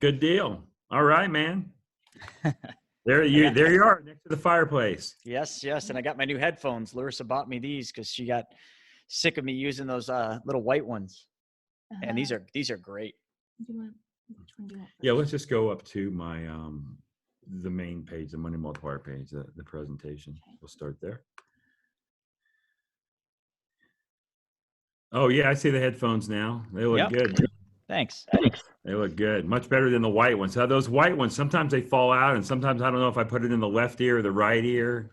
Good deal. All right, man. There you are next to the fireplace. Yes. And I got my new headphones. Larissa bought me these because she got sick of me using those little white ones. And these are great. Yeah, let's just go up to my the main page, the money multiplier page, the presentation. We'll start there. Oh yeah, I see the headphones now. They look good. Thanks. They look good. Much better than the white ones. So those white ones, sometimes they fall out, and sometimes I don't know if I put it in the left ear or the right ear.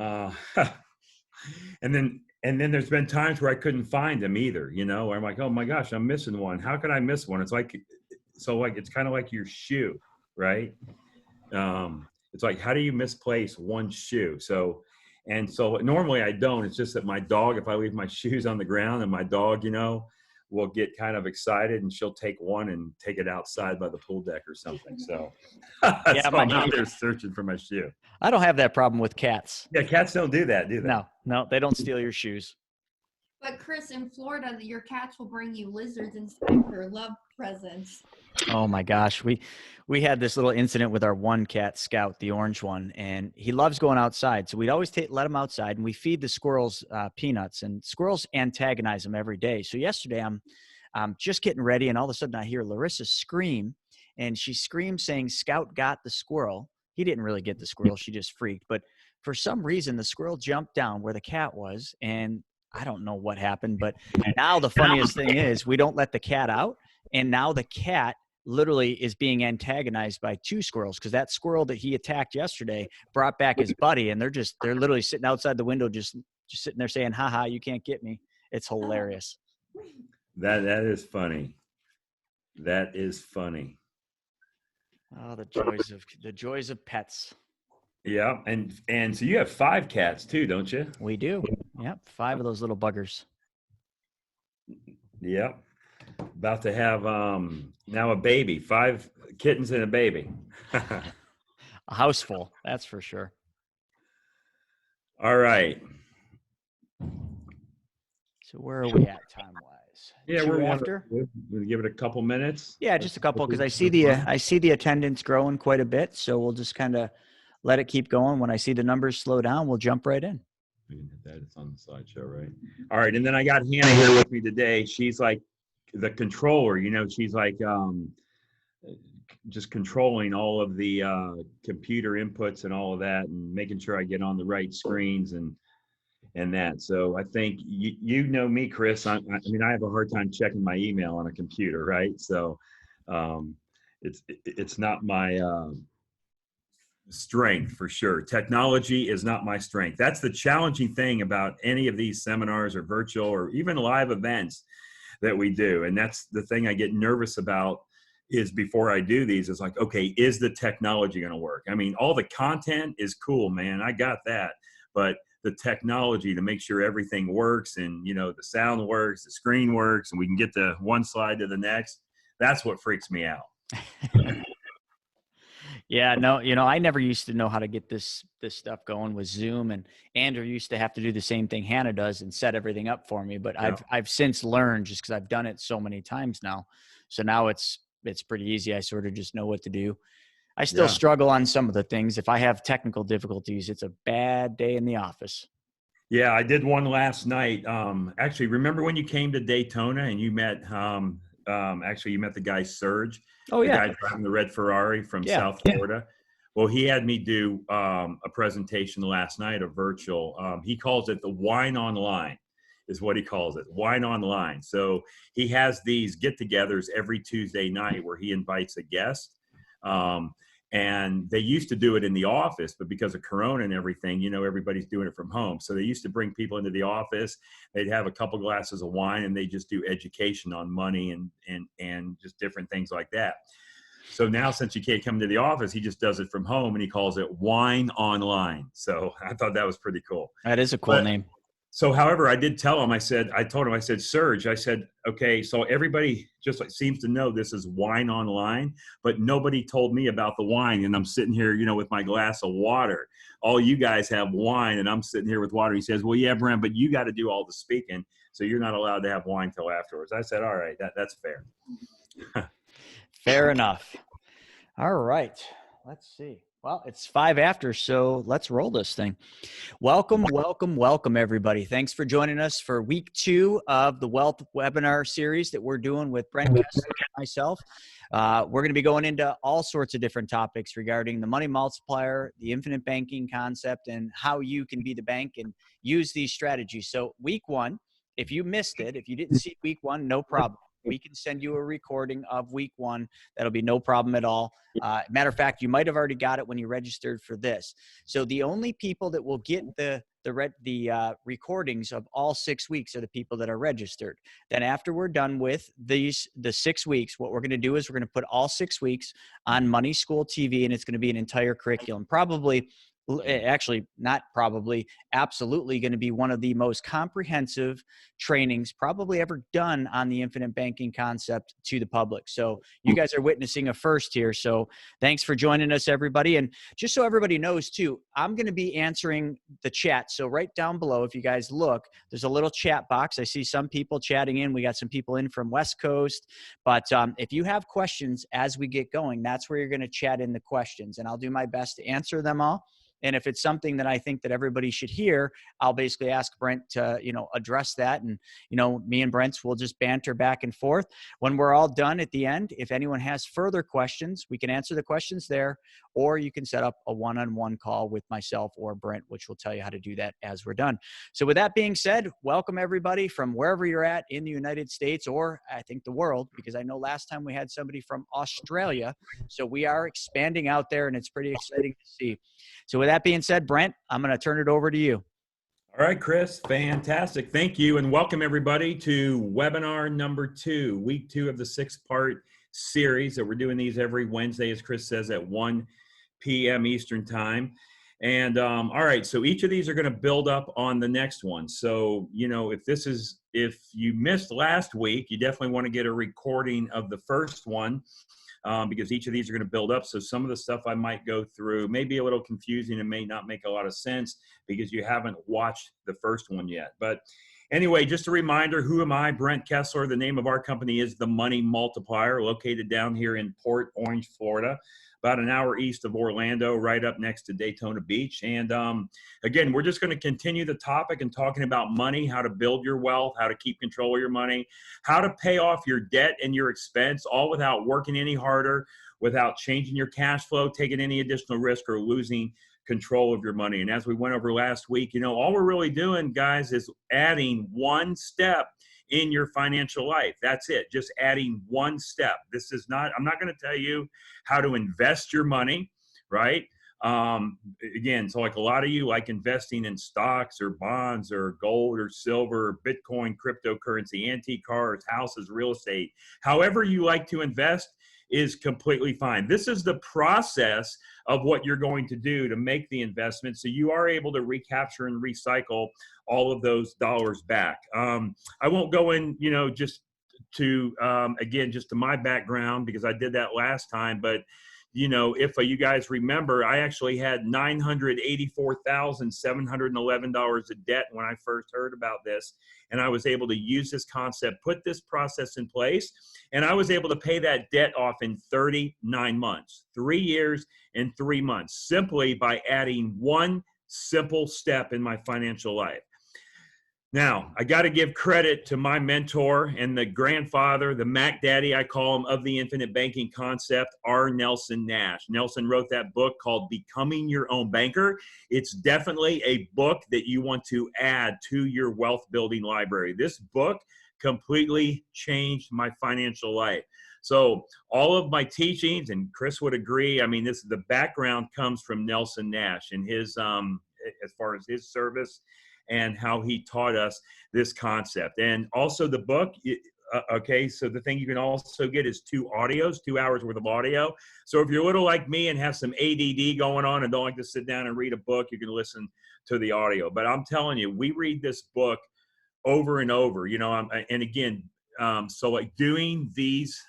And then there's been times where I couldn't find them either, where I'm like, oh my gosh, I'm missing one. How could I miss one? It's it's kind of like your shoe, right? It's like, how do you misplace one shoe? So normally I don't. It's just that my dog, if I leave my shoes on the ground, and my dog, will get kind of excited, and she'll take one and take it outside by the pool deck or something. So, I'm out there searching for my shoe. I don't have that problem with cats. Yeah, cats don't do that, do they? No, they don't steal your shoes. But Chris, in Florida, your cats will bring you lizards and spider love presents. Oh my gosh. We had this little incident with our one cat, Scout, the orange one, and he loves going outside. So we'd always let him outside, and we feed the squirrels peanuts, and squirrels antagonize him every day. So yesterday I'm just getting ready, and all of a sudden I hear Larissa scream, and she screams saying, Scout got the squirrel. He didn't really get the squirrel. She just freaked. But for some reason, the squirrel jumped down where the cat was, and I don't know what happened. But now the funniest thing is we don't let the cat out, and now the cat literally is being antagonized by two squirrels, because that squirrel that he attacked yesterday brought back his buddy, and they're literally sitting outside the window just sitting there saying, ha ha, you can't get me. It's hilarious. That is funny. That is funny. Oh, the joys of pets. Yeah, and so you have 5 cats too, don't you? We do. Yep, 5 of those little buggers. Yep. About to have now a baby, 5 kittens and a baby. A house full, that's for sure. All right. So where are we at time-wise? Yeah, we're going to give it a couple minutes. Yeah, just a couple, because I see the attendance growing quite a bit. So we'll just kind of let it keep going. When I see the numbers slow down, we'll jump right in. We can hit that. It's on the slideshow, right? All right, and then I got Hannah here with me today. She's like the controller. She's like just controlling all of the computer inputs and all of that, and making sure I get on the right screens and that. So I think you know me, Chris. I mean, I have a hard time checking my email on a computer, right? So it's not my strength for sure. Technology is not my strength. That's the challenging thing about any of these seminars or virtual or even live events that we do. And that's the thing I get nervous about, is before I do these, is like, okay, is the technology going to work? I mean, all the content is cool, man. I got that. But the technology to make sure everything works, and, the sound works, the screen works, and we can get to one slide to the next, that's what freaks me out. Yeah, no, I never used to know how to get this stuff going with Zoom, and Andrew used to have to do the same thing Hannah does and set everything up for me. But yeah. I've since learned, just because I've done it so many times now. So now it's pretty easy. I sort of just know what to do. I still struggle on some of the things. If I have technical difficulties, it's a bad day in the office. Yeah, I did one last night. Actually, remember when you came to Daytona and you met you met the guy Serge? Oh, yeah. The guy driving the red Ferrari from South Florida. Well, he had me do a presentation last night, a virtual. He calls it the Wine Online, is what he calls it, Wine Online. So he has these get-togethers every Tuesday night where he invites a guest. And they used to do it in the office, but because of Corona and everything, everybody's doing it from home. So they used to bring people into the office. They'd have a couple glasses of wine, and they just do education on money and just different things like that. So now, since you can't come to the office, he just does it from home, and he calls it Wine Online. So I thought that was pretty cool. That is a cool name. So, however, I did tell him, I told him, Serge, I said, okay, so everybody just seems to know this is Wine Online, but nobody told me about the wine. And I'm sitting here, with my glass of water. All you guys have wine, and I'm sitting here with water. He says, well, yeah, Brent, but you got to do all the speaking, so you're not allowed to have wine till afterwards. I said, all right, that's fair. Fair enough. All right. Let's see. Well, it's 5 after, so let's roll this thing. Welcome, everybody. Thanks for joining us for week 2 of the Wealth webinar series that we're doing with Brent Kesler and myself. We're going to be going into all sorts of different topics regarding the money multiplier, the infinite banking concept, and how you can be the bank and use these strategies. So week 1, if you missed it, if you didn't see week 1, no problem. We can send you a recording of week 1. That'll be no problem at all. Matter of fact, you might have already got it when you registered for this. So the only people that will get the recordings of all 6 weeks are the people that are registered. Then after we're done with the 6 weeks, what we're going to do is we're going to put all 6 weeks on Money School TV, and it's going to be an entire curriculum. Absolutely going to be one of the most comprehensive trainings probably ever done on the infinite banking concept to the public. So you guys are witnessing a first here. So thanks for joining us, everybody. And just so everybody knows too, I'm going to be answering the chat. So right down below, if you guys look, there's a little chat box. I see some people chatting in. We got some people in from West Coast. But if you have questions as we get going, that's where you're going to chat in the questions. And I'll do my best to answer them all. And if it's something that I think that everybody should hear, I'll basically ask Brent to, address that. And, me and Brent will just banter back and forth. When we're all done at the end, if anyone has further questions, we can answer the questions there, or you can set up a one-on-one call with myself or Brent, which will tell you how to do that as we're done. So with that being said, welcome everybody from wherever you're at in the United States, or I think the world, because I know last time we had somebody from Australia. So we are expanding out there, and it's pretty exciting to see. So with that being said, Brent, I'm going to turn it over to you. All right, Chris, fantastic. Thank you. And welcome everybody to webinar number 2, week 2 of the 6-part series that we're doing these every Wednesday, as Chris says, at 1 p.m. Eastern time. And all right, so each of these are going to build up on the next one. So, if you missed last week, you definitely want to get a recording of the first one. Because each of these are going to build up. So some of the stuff I might go through may be a little confusing and may not make a lot of sense because you haven't watched the first one yet. But anyway, just a reminder, who am I? Brent Kesler. The name of our company is The Money Multiplier, located down here in Port Orange, Florida, about an hour east of Orlando, right up next to Daytona Beach. And again, we're just going to continue the topic and talking about money, how to build your wealth, how to keep control of your money, how to pay off your debt and your expense, all without working any harder, without changing your cash flow, taking any additional risk, or losing control of your money. And as we went over last week, all we're really doing, guys, is adding one step in your financial life. That's it. Just adding one step. I'm not going to tell you how to invest your money, right? Again, so like a lot of you like investing in stocks or bonds or gold or silver, Bitcoin, cryptocurrency, antique cars, houses, real estate. However you like to invest is completely fine. This is the process of what you're going to do to make the investment, so you are able to recapture and recycle all of those dollars back. I won't go in, just to my background, because I did that last time, but if you guys remember, I actually had $984,711 of debt when I first heard about this. And I was able to use this concept, put this process in place, and I was able to pay that debt off in 39 months, 3 years and 3 months, simply by adding one simple step in my financial life. Now, I got to give credit to my mentor and the grandfather, the Mac Daddy, I call him, of the infinite banking concept, R. Nelson Nash. Nelson wrote that book called Becoming Your Own Banker. It's definitely a book that you want to add to your wealth building library. This book completely changed my financial life. So all of my teachings, and Chris would agree, the background comes from Nelson Nash and his, as far as his service and how he taught us this concept. And also the book, so the thing you can also get is 2 audios, 2 hours worth of audio. So if you're a little like me and have some ADD going on and don't like to sit down and read a book, you can listen to the audio. But I'm telling you, we read this book over and over, so like doing these,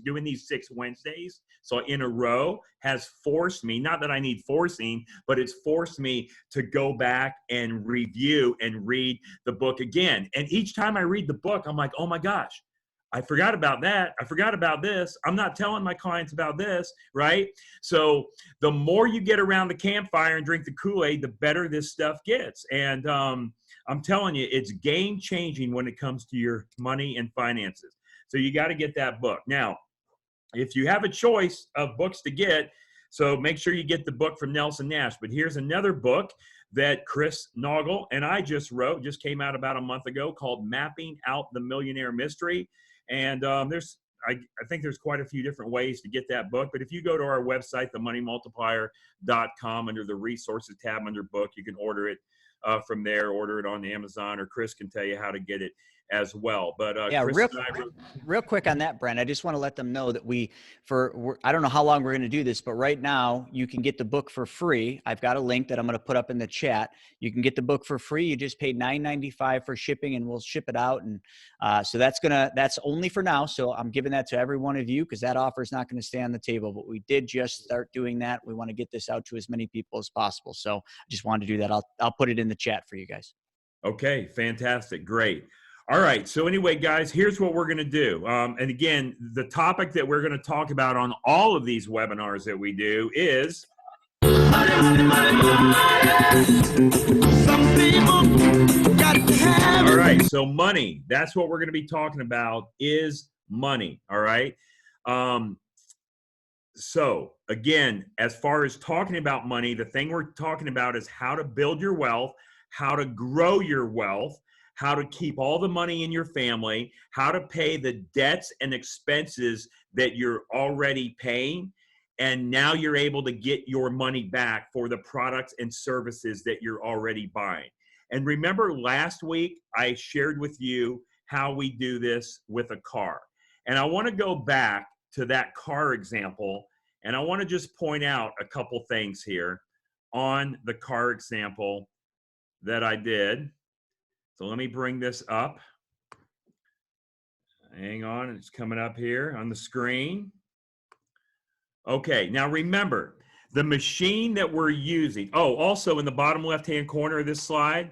doing these 6 Wednesdays, so in a row, has forced me, not that I need forcing, but it's forced me to go back and review and read the book again. And each time I read the book, I'm like, oh my gosh, I forgot about that. I forgot about this. I'm not telling my clients about this, right? So the more you get around the campfire and drink the Kool-Aid, the better this stuff gets. And I'm telling you, it's game changing when it comes to your money and finances. So you got to get that book. Now, if you have a choice of books to get, so make sure you get the book from Nelson Nash. But here's another book that Chris Naugle and I just wrote, just came out about a month ago, called Mapping Out the Millionaire Mystery. And I think there's quite a few different ways to get that book. But if you go to our website, themoneymultiplier.com, under the resources tab under book, you can order it from there, order it on Amazon, or Chris can tell you how to get it as well. But yeah, Chris real quick on that, Brent, I just want to let them know that I don't know how long we're going to do this, but right now you can get the book for free. I've got a link that I'm going to put up in the chat. You can get the book for free. You just paid $9.95 for shipping, and we'll ship it out. And so that's only for now. So I'm giving that to every one of you, because that offer is not going to stay on the table, but we did just start doing that. We want to get this out to as many people as possible. So I just wanted to do that. I'll put it in the chat for you guys. Okay, fantastic. Great. All right. So anyway, guys, here's what we're going to do. And again, the topic that we're going to talk about on all of these webinars that we do is all right. So money, that's what we're going to be talking about, is money. All right. So again, as far as talking about money, the thing we're talking about is how to build your wealth, how to grow your wealth, how to keep all the money in your family, how to pay the debts and expenses that you're already paying, and now you're able to get your money back for the products and services that you're already buying. And remember, last week I shared with you how we do this with a car. And I want to go back to that car example, and I want to just point out a couple things here on the car example that I did. So let me bring this up. Hang on, it's coming up here on the screen. Okay, now remember, the machine that we're using, also in the bottom left-hand corner of this slide,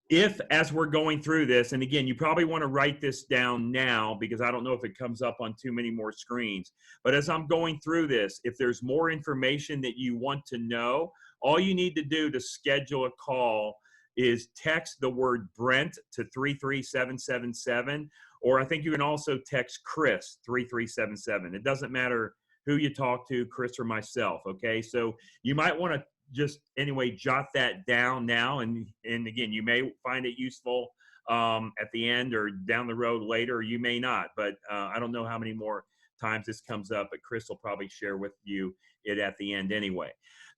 if as we're going through this, and again, you probably want to write this down now because I don't know if it comes up on too many more screens, but as I'm going through this, if there's more information that you want to know, all you need to do to schedule a call is text the word Brent to 33777, or I think you can also text Chris 3377. It doesn't matter who you talk to, Chris or myself, okay? So you might want to just anyway jot that down now, and again, you may find it useful at the end or down the road later, or you may not, but I don't know how many more times this comes up, but Chris will probably share with you it at the end anyway.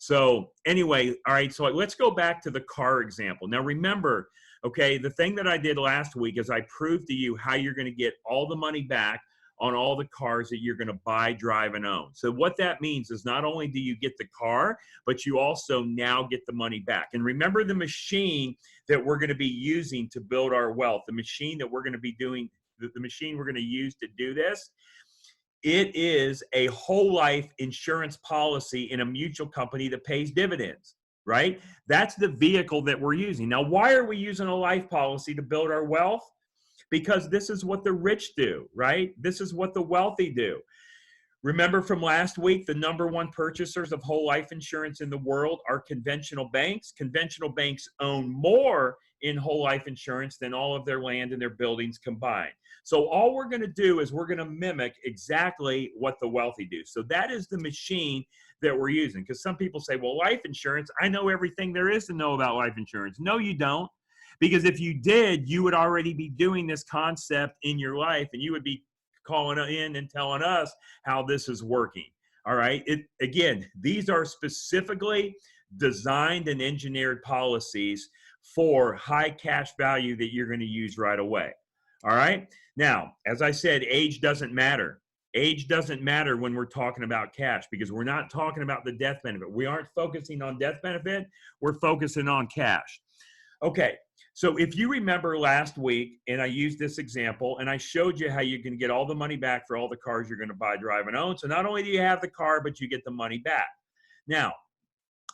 So anyway, all right, so let's go back to the car example. Now remember, okay, the thing that I did last week is I proved to you how you're going to get all the money back on all the cars that you're going to buy, drive, and own. So what that means is not only do you get the car, but you also now get the money back. And remember the machine that we're going to be using to build our wealth, the machine that we're going to be doing, the machine we're going to use to do this. It is a whole life insurance policy in a mutual company that pays dividends, right? That's the vehicle that we're using. Now, why are we using a life policy to build our wealth? Because this is what the rich do, right? This is what the wealthy do. Remember from last week, the #1 purchasers of whole life insurance in the world are conventional banks. Conventional banks own more in whole life insurance than all of their land and their buildings combined. So all we're going to do is we're going to mimic exactly what the wealthy do. So that is the machine that we're using. Because some people say, well, life insurance, I know everything there is to know about life insurance. No, you don't. Because if you did, you would already be doing this concept in your life, and you would be calling in and telling us how this is working. All right. Again, these are specifically designed and engineered policies for high cash value that you're going to use right away. All right. Now, as I said, age doesn't matter. Age doesn't matter when we're talking about cash, because we're not talking about the death benefit. We aren't focusing on death benefit. We're focusing on cash. Okay. So if you remember last week, and I used this example, and I showed you how you can get all the money back for all the cars you're going to buy, drive, and own. So not only do you have the car, but you get the money back. Now,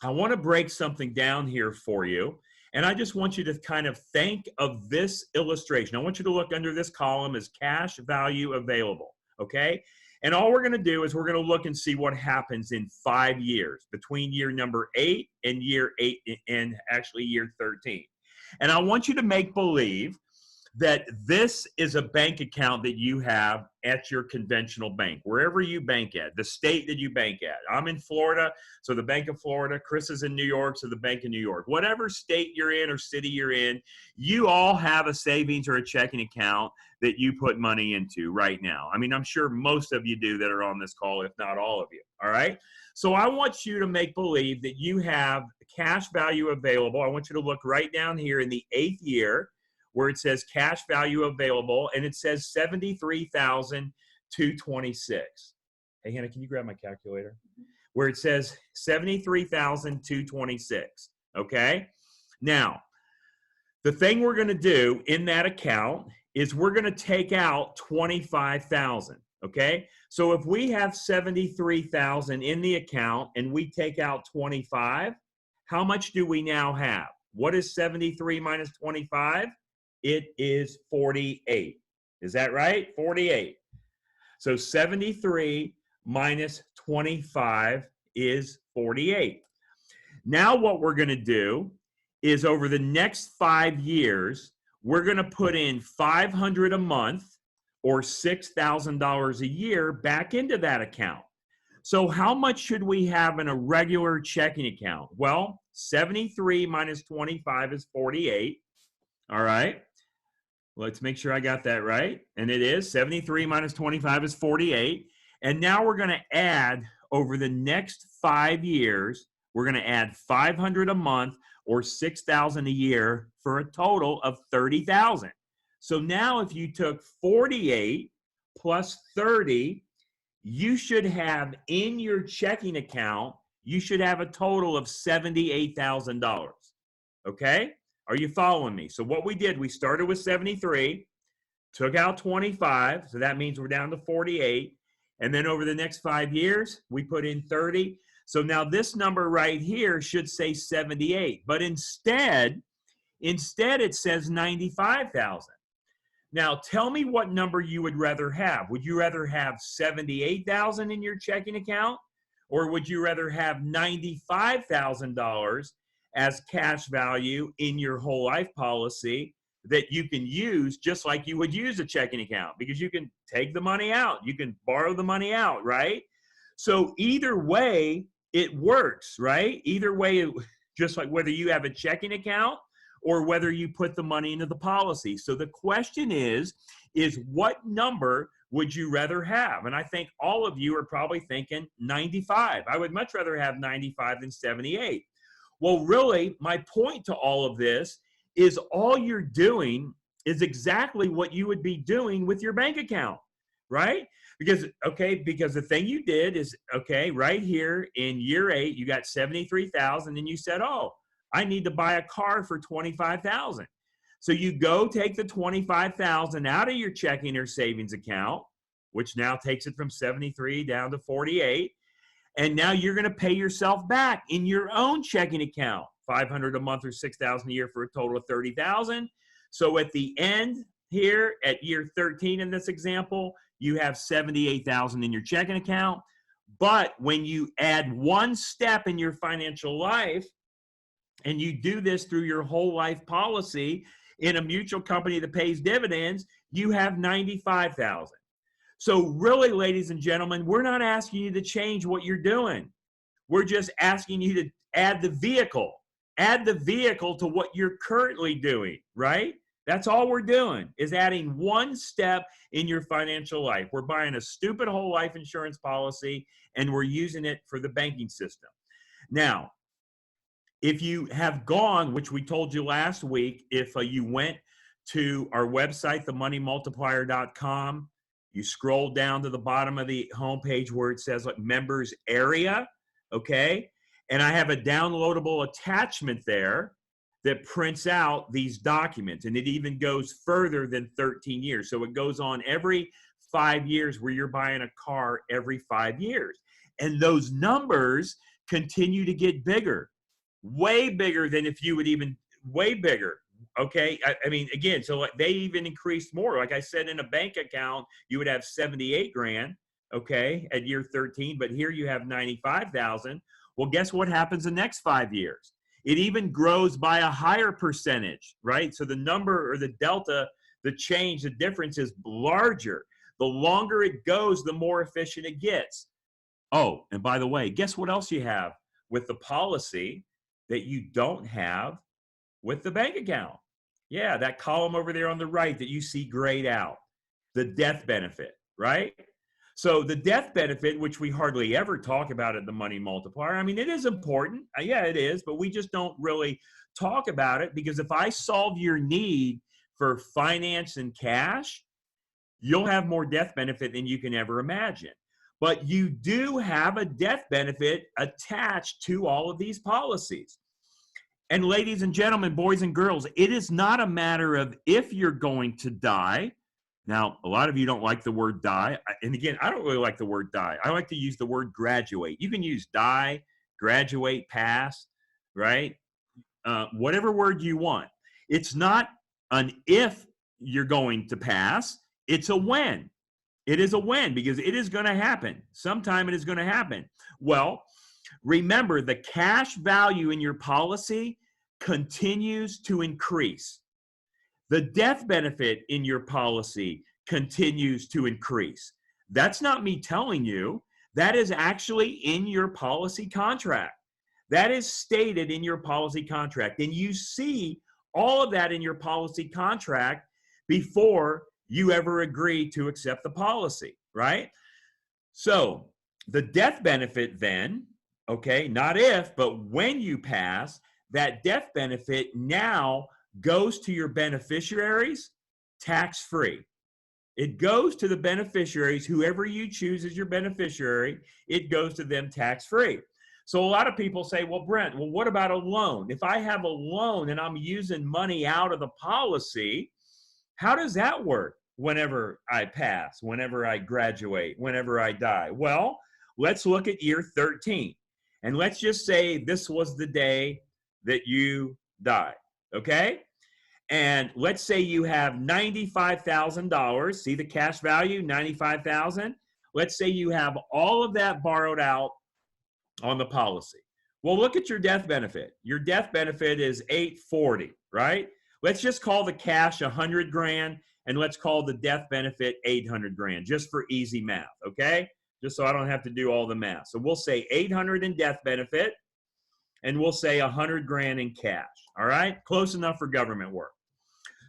I want to break something down here for you. And I just want you to kind of think of this illustration. I want you to look under this column as cash value available, okay? And all we're going to do is we're going to look and see what happens in 5 years between year number 8 and year 8 and actually year 13. And I want you to make believe that this is a bank account that you have at your conventional bank, wherever you bank at, the state that you bank at. I'm in Florida, so the Bank of Florida. Chris is in New York, so the Bank of New York. Whatever state you're in or city you're in, you all have a savings or a checking account that you put money into right now. I mean, I'm sure most of you do that are on this call, if not all of you, all right? So I want you to make believe that you have cash value available. I want you to look right down here in the 8th year, where it says cash value available, and it says $73,226. Hey, Hannah, can you grab my calculator? Where it says $73,226, okay? Now, the thing we're gonna do in that account is we're gonna take out $25,000, okay? So if we have $73,000 in the account and we take out 25, how much do we now have? What is 73 minus 25? It is 48. Is that right? 48. So 73 minus 25 is 48. Now what we're going to do is over the next 5 years, we're going to put in $500 a month or $6,000 a year back into that account. So how much should we have in a regular checking account? Well, 73 minus 25 is 48. All right. Let's make sure I got that right. And it is 73 minus 25 is 48. And now we're going to add over the next 5 years, we're going to add $500 a month or $6,000 a year for a total of $30,000. So now if you took 48 plus 30, you should have in your checking account, you should have a total of $78,000. Okay? Are you following me? So what we did, we started with 73, took out 25, so that means we're down to 48. And then over the next 5 years, we put in 30. So now this number right here should say 78, but instead it says 95,000. Now tell me what number you would rather have. Would you rather have 78,000 in your checking account, or would you rather have $95,000 as cash value in your whole life policy that you can use just like you would use a checking account? Because you can take the money out, you can borrow the money out, right? So either way, it works, right? Either way, just like whether you have a checking account or whether you put the money into the policy. So the question is what number would you rather have? And I think all of you are probably thinking 95. I would much rather have 95 than 78. Well, really, my point to all of this is all you're doing is exactly what you would be doing with your bank account, right? Because the thing you did is, right here in year 8, you got 73,000 and you said, oh, I need to buy a car for 25,000. So you go take the 25,000 out of your checking or savings account, which now takes it from 73 down to 48. And now you're going to pay yourself back in your own checking account, $500 a month or $6,000 a year for a total of $30,000. So at the end here at year 13 in this example, you have $78,000 in your checking account. But when you add one step in your financial life, and you do this through your whole life policy in a mutual company that pays dividends, you have $95,000. So really, ladies and gentlemen, we're not asking you to change what you're doing. We're just asking you to add the vehicle. Add the vehicle to what you're currently doing, right? That's all we're doing is adding one step in your financial life. We're buying a stupid whole life insurance policy and we're using it for the banking system. Now, if you have gone, which we told you last week, if you went to our website, themoneymultiplier.com, you scroll down to the bottom of the homepage where it says like members area, okay? And I have a downloadable attachment there that prints out these documents, and it even goes further than 13 years. So it goes on every 5 years where you're buying a car every 5 years. And those numbers continue to get bigger, way bigger than if you would even way bigger. Okay. I mean, again, so like they even increased more. Like I said, in a bank account, you would have 78 grand, okay, at year 13, but here you have 95,000. Well, guess what happens the next 5 years? It even grows by a higher percentage, right? So the number or the delta, the change, the difference is larger. The longer it goes, the more efficient it gets. Oh, and by the way, guess what else you have with the policy that you don't have with the bank account? Yeah, that column over there on the right that you see grayed out, the death benefit, right? So the death benefit, which we hardly ever talk about at the Money Multiplier, I mean, it is important. Yeah, it is, but we just don't really talk about it, because if I solve your need for finance and cash, you'll have more death benefit than you can ever imagine. But you do have a death benefit attached to all of these policies. And ladies and gentlemen, boys and girls, it is not a matter of if you're going to die. Now, a lot of you don't like the word die. And again, I don't really like the word die. I like to use the word graduate. You can use die, graduate, pass, right? Whatever word you want. It's not an if you're going to pass. It's a when. It is a when, because it is going to happen. Sometime it is going to happen. Well, remember, the cash value in your policy continues to increase. The death benefit in your policy continues to increase. That's not me telling you. That is actually in your policy contract. That is stated in your policy contract. And you see all of that in your policy contract before you ever agree to accept the policy, right? So the death benefit then, okay, not if, but when you pass, that death benefit now goes to your beneficiaries tax-free. It goes to the beneficiaries, whoever you choose as your beneficiary, it goes to them tax-free. So a lot of people say, well, Brent, well, what about a loan? If I have a loan and I'm using money out of the policy, how does that work whenever I pass, whenever I graduate, whenever I die? Well, let's look at year 13. And let's just say this was the day that you died, okay? And let's say you have $95,000. See the cash value, $95,000. Let's say you have all of that borrowed out on the policy. Well, look at your death benefit. Your death benefit is $840, right? Let's just call the cash 100 grand, and let's call the death benefit 800 grand, just for easy math, okay? Just so I don't have to do all the math. So we'll say 800 in death benefit, and we'll say 100 grand in cash, all right? Close enough for government work.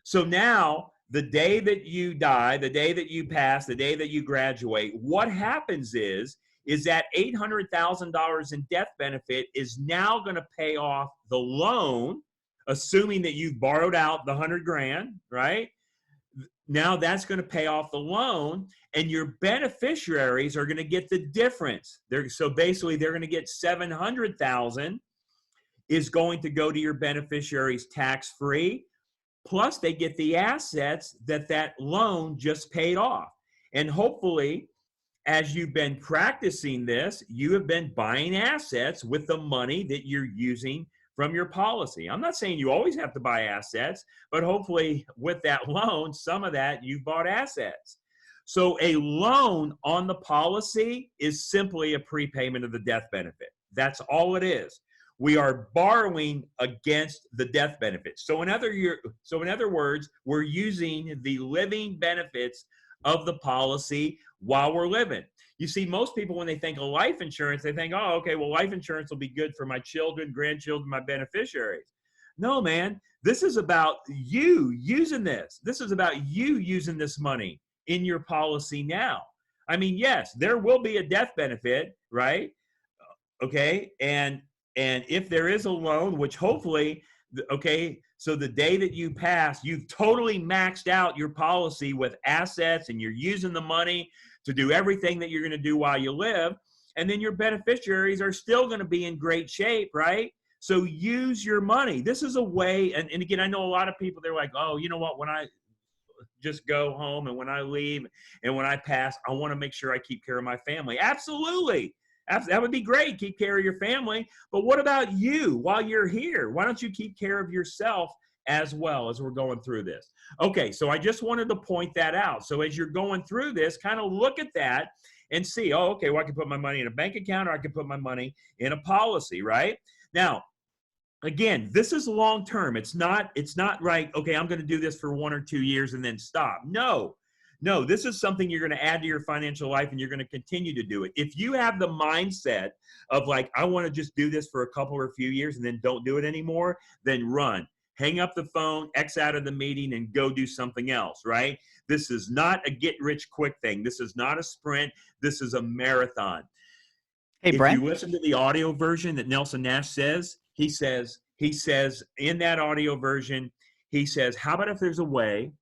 So now, the day that you die, the day that you pass, the day that you graduate, what happens is that $800,000 in death benefit is now going to pay off the loan, assuming that you've borrowed out the 100 grand, right? Now that's going to pay off the loan, and your beneficiaries are going to get the difference. So basically, they're going to get $700,000 is going to go to your beneficiaries tax-free, plus they get the assets that loan just paid off. And hopefully, as you've been practicing this, you have been buying assets with the money that you're using from your policy. I'm not saying you always have to buy assets, but hopefully with that loan, some of that you've bought assets. So a loan on the policy is simply a prepayment of the death benefit. That's all it is. We are borrowing against the death benefit. So in other words, we're using the living benefits of the policy while we're living. You see, most people, when they think of life insurance, they think, oh, okay, well, life insurance will be good for my children, grandchildren, my beneficiaries. No, man, this is about you using this. This is about you using this money in your policy now. I mean, yes, there will be a death benefit, right? Okay, and if there is a loan, which hopefully, okay, so the day that you pass, you've totally maxed out your policy with assets, and you're using the money to do everything that you're going to do while you live. And then your beneficiaries are still going to be in great shape, right? So use your money. This is a way, and again, I know a lot of people, they're like, oh, you know what, when I just go home and when I leave and when I pass, I want to make sure I keep care of my family. Absolutely. That would be great. Keep care of your family. But what about you while you're here? Why don't you keep care of yourself as well as we're going through this? Okay, so I just wanted to point that out. So as you're going through this, kind of look at that and see, oh, okay, well, I can put my money in a bank account or I can put my money in a policy, right? Now, again, this is long term. It's not right, okay, I'm going to do this for 1 or 2 years and then stop. No, this is something you're going to add to your financial life and you're going to continue to do it. If you have the mindset of like, I want to just do this for a couple or a few years and then don't do it anymore, then run. Hang up the phone, X out of the meeting, and go do something else, right? This is not a get-rich-quick thing. This is not a sprint. This is a marathon. Hey, if Brent? you listen to the audio version that Nelson Nash says, he says in that audio version, he says, how about if there's a way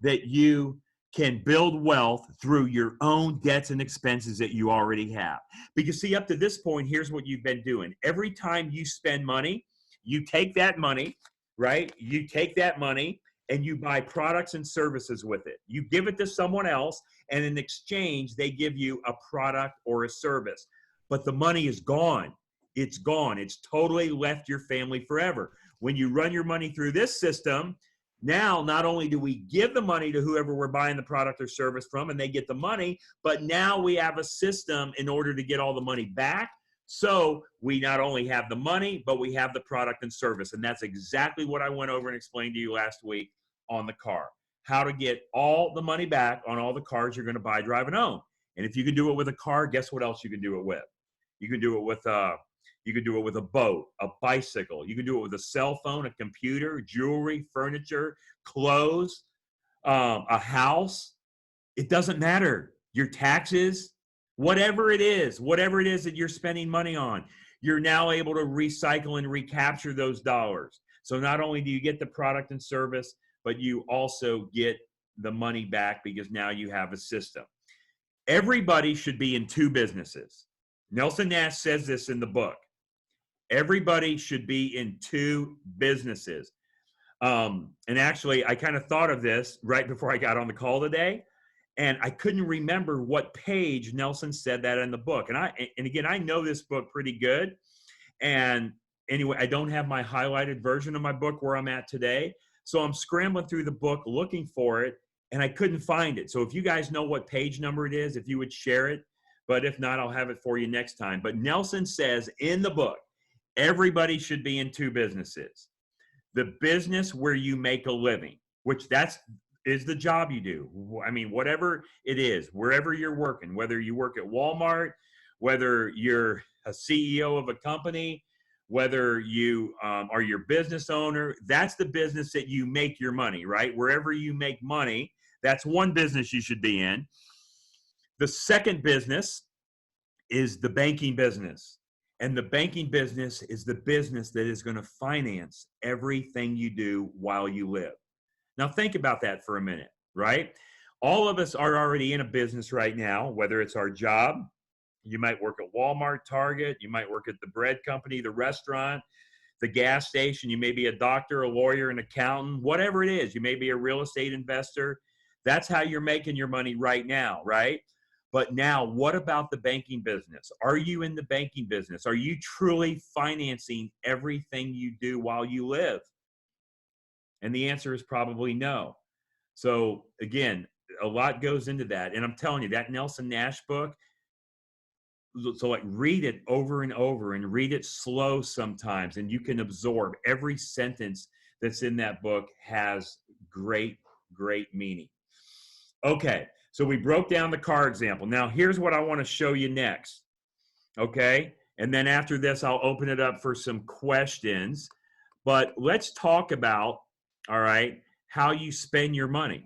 that you can build wealth through your own debts and expenses that you already have? Because see, up to this point, here's what you've been doing. Every time you spend money, you take that money, right? You take that money and you buy products and services with it. You give it to someone else, and in exchange, they give you a product or a service. But the money is gone. It's gone. It's totally left your family forever. When you run your money through this system, now not only do we give the money to whoever we're buying the product or service from and they get the money, but now we have a system in order to get all the money back. So we not only have the money, but we have the product and service. And that's exactly what I went over and explained to you last week on the car. How to get all the money back on all the cars you're going to buy, drive, and own. And if you can do it with a car, guess what else you can do it with? You can do it with a boat, a bicycle. You can do it with a cell phone, a computer, jewelry, furniture, clothes, a house. It doesn't matter. Your taxes, whatever it is that you're spending money on, you're now able to recycle and recapture those dollars. So not only do you get the product and service, but you also get the money back because now you have a system. Everybody should be in 2 businesses. Nelson Nash says this in the book. Everybody should be in 2 businesses. And actually, I kind of thought of this right before I got on the call today, and I couldn't remember what page Nelson said that in the book. And again, I know this book pretty good. And anyway, I don't have my highlighted version of my book where I'm at today. So I'm scrambling through the book looking for it, and I couldn't find it. So if you guys know what page number it is, if you would share it, but if not, I'll have it for you next time. But Nelson says in the book, everybody should be in 2 businesses. The business where you make a living, which is the job you do. I mean, whatever it is, wherever you're working, whether you work at Walmart, whether you're a CEO of a company, whether you are your business owner, that's the business that you make your money, right? Wherever you make money, that's one business you should be in. The second business is the banking business. And the banking business is the business that is going to finance everything you do while you live. Now think about that for a minute, right? All of us are already in a business right now, whether it's our job. You might work at Walmart, Target. You might work at the bread company, the restaurant, the gas station. You may be a doctor, a lawyer, an accountant, whatever it is. You may be a real estate investor. That's how you're making your money right now, right? But now, what about the banking business? Are you in the banking business? Are you truly financing everything you do while you live? And the answer is probably no. So again, a lot goes into that. And I'm telling you, that Nelson Nash book, so like read it over and over and read it slow sometimes, and you can absorb every sentence that's in that book has great meaning. Okay. So we broke down the car example. Now here's what I want to show you next. Okay. And then after this, I'll open it up for some questions, but let's talk about, all right, how you spend your money.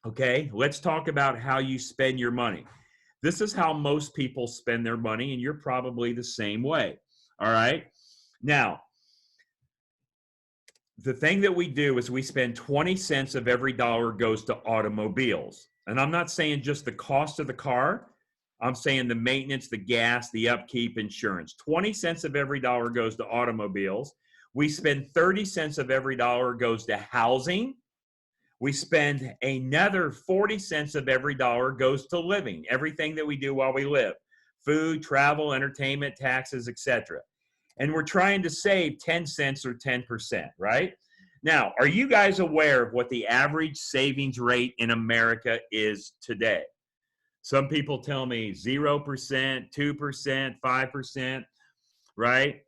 Okay. Let's talk about how you spend your money. This is how most people spend their money, and you're probably the same way. All right. Now, the thing that we do is we spend 20 cents of every dollar goes to automobiles. And I'm not saying just the cost of the car. I'm saying the maintenance, the gas, the upkeep, insurance. 20 cents of every dollar goes to automobiles. We spend 30 cents of every dollar goes to housing. We spend another 40 cents of every dollar goes to living, everything that we do while we live. food, travel, entertainment, taxes, etc. And we're trying to save 10 cents or 10%, right? Now, are you guys aware of what the average savings rate in America is today? Some people tell me 0%, 2%, 5%, right?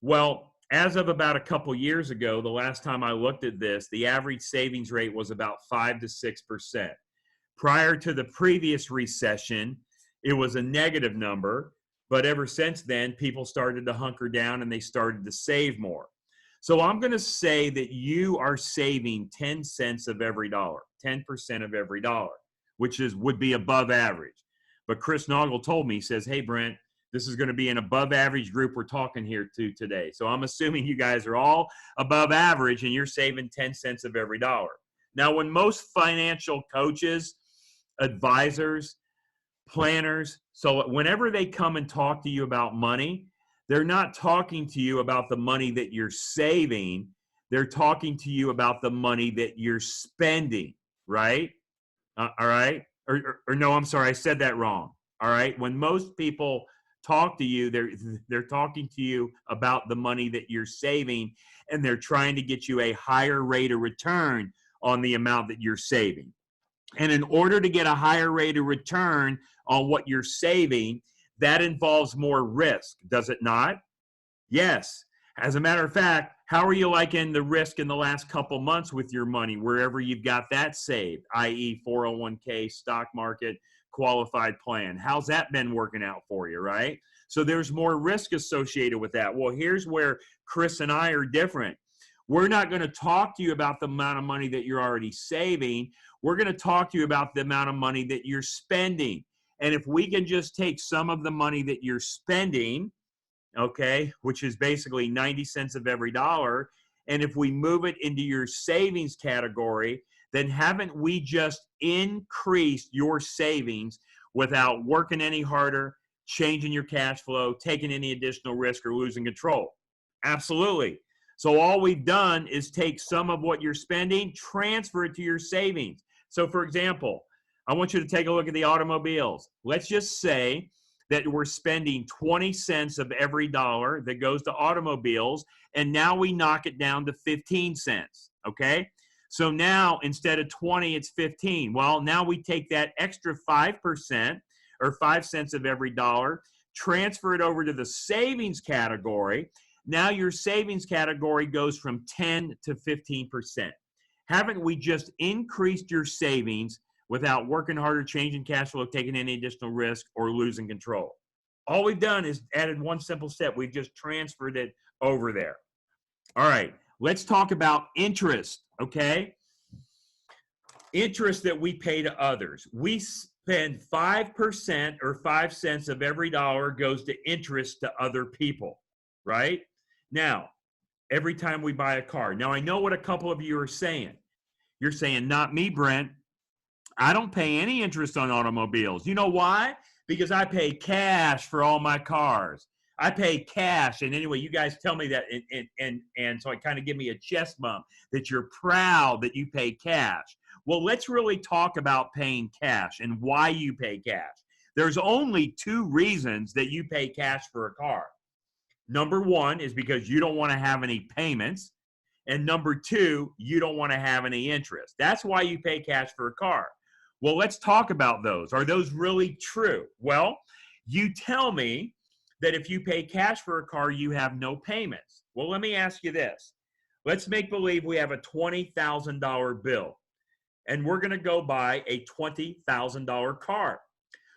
Well, as of about a couple years ago, the last time I looked at this, the average savings rate was about 5 to 6%. Prior to the previous recession, it was a negative number, but ever since then, people started to hunker down and they started to save more. So I'm going to say that you are saving 10 cents of every dollar, 10% of every dollar, which would be above average. But Chris Naugle told me, he says, hey, Brent, this is going to be an above average group we're talking here to today. So I'm assuming you guys are all above average and you're saving 10 cents of every dollar. Now, when most financial coaches, advisors, planners, so whenever they come and talk to you about money, they're not talking to you about the money that you're saving. They're talking to you about the money that you're spending, right? All right? Or no, I'm sorry, I said that wrong. All right? When most people talk to you, they're talking to you about the money that you're saving, and they're trying to get you a higher rate of return on the amount that you're saving. And in order to get a higher rate of return on what you're saving, that involves more risk, does it not? Yes. As a matter of fact, how are you liking the risk in the last couple months with your money, wherever you've got that saved, i.e. 401k, stock market, qualified plan? How's that been working out for you, right? So there's more risk associated with that. Well, here's where Chris and I are different. We're not going to talk to you about the amount of money that you're already saving. We're going to talk to you about the amount of money that you're spending. And if we can just take some of the money that you're spending, okay, which is basically 90 cents of every dollar, and if we move it into your savings category, then haven't we just increased your savings without working any harder, changing your cash flow, taking any additional risk, or losing control? Absolutely. So all we've done is take some of what you're spending, transfer it to your savings. So for example, I want you to take a look at the automobiles. Let's just say that we're spending 20 cents of every dollar that goes to automobiles, and now we knock it down to 15 cents, okay? So now instead of 20, it's 15. Well, now we take that extra 5% or 5 cents of every dollar, transfer it over to the savings category. Now your savings category goes from 10 to 15%. Haven't we just increased your savings without working harder, changing cash flow, taking any additional risk, or losing control? All we've done is added one simple step. We've just transferred it over there. All right, let's talk about interest, okay? Interest that we pay to others. We spend 5% or 5 cents of every dollar goes to interest to other people, right? Now, every time we buy a car. Now, I know what a couple of you are saying. You're saying, not me, Brent. I don't pay any interest on automobiles. You know why? Because I pay cash for all my cars. I pay cash. And anyway, you guys tell me that, and so it kind of give me a chest bump that you're proud that you pay cash. Well, let's really talk about paying cash and why you pay cash. There's only two reasons that you pay cash for a car. Number one is because you don't want to have any payments. And number two, you don't want to have any interest. That's why you pay cash for a car. Well, let's talk about those. Are those really true? Well, you tell me that if you pay cash for a car, you have no payments. Well, let me ask you this. Let's make believe we have a $20,000 bill, and we're going to go buy a $20,000 car.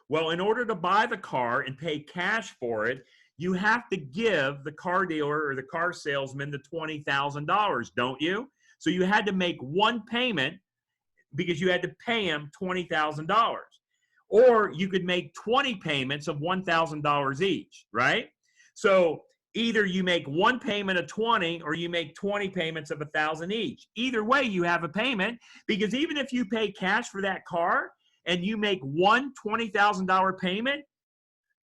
Well, in order to buy the car and pay cash for it, you have to give the car dealer or the car salesman the $20,000, don't you? So you had to make one payment because you had to pay him $20,000. Or you could make 20 payments of $1,000 each, right? So either you make one payment of 20 or you make 20 payments of $1,000 each. Either way, you have a payment, because even if you pay cash for that car and you make one $20,000 payment,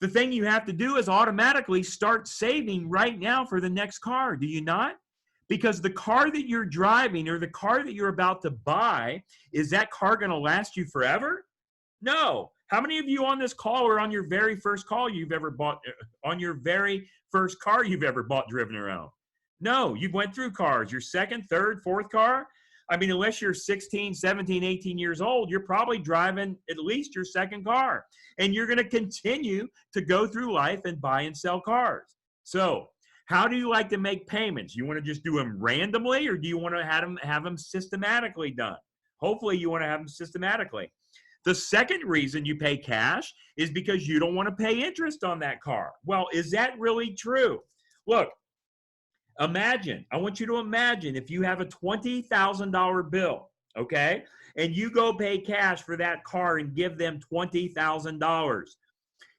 the thing you have to do is automatically start saving right now for the next car, do you not? Because the car that you're driving or the car that you're about to buy, is that car going to last you forever? No. How many of you on this call are on your very first call you've ever bought, on your very first car you've ever bought, driven around? No, you've went through cars. Your second, third, fourth car? I mean, unless you're 16, 17, 18 years old, you're probably driving at least your second car. And you're going to continue to go through life and buy and sell cars. So how do you like to make payments? You want to just do them randomly, or do you want to have them systematically done? Hopefully you want to have them systematically. The second reason you pay cash is because you don't want to pay interest on that car. Well, is that really true? Look, imagine, I want you to imagine if you have a $20,000 bill, okay, and you go pay cash for that car and give them $20,000.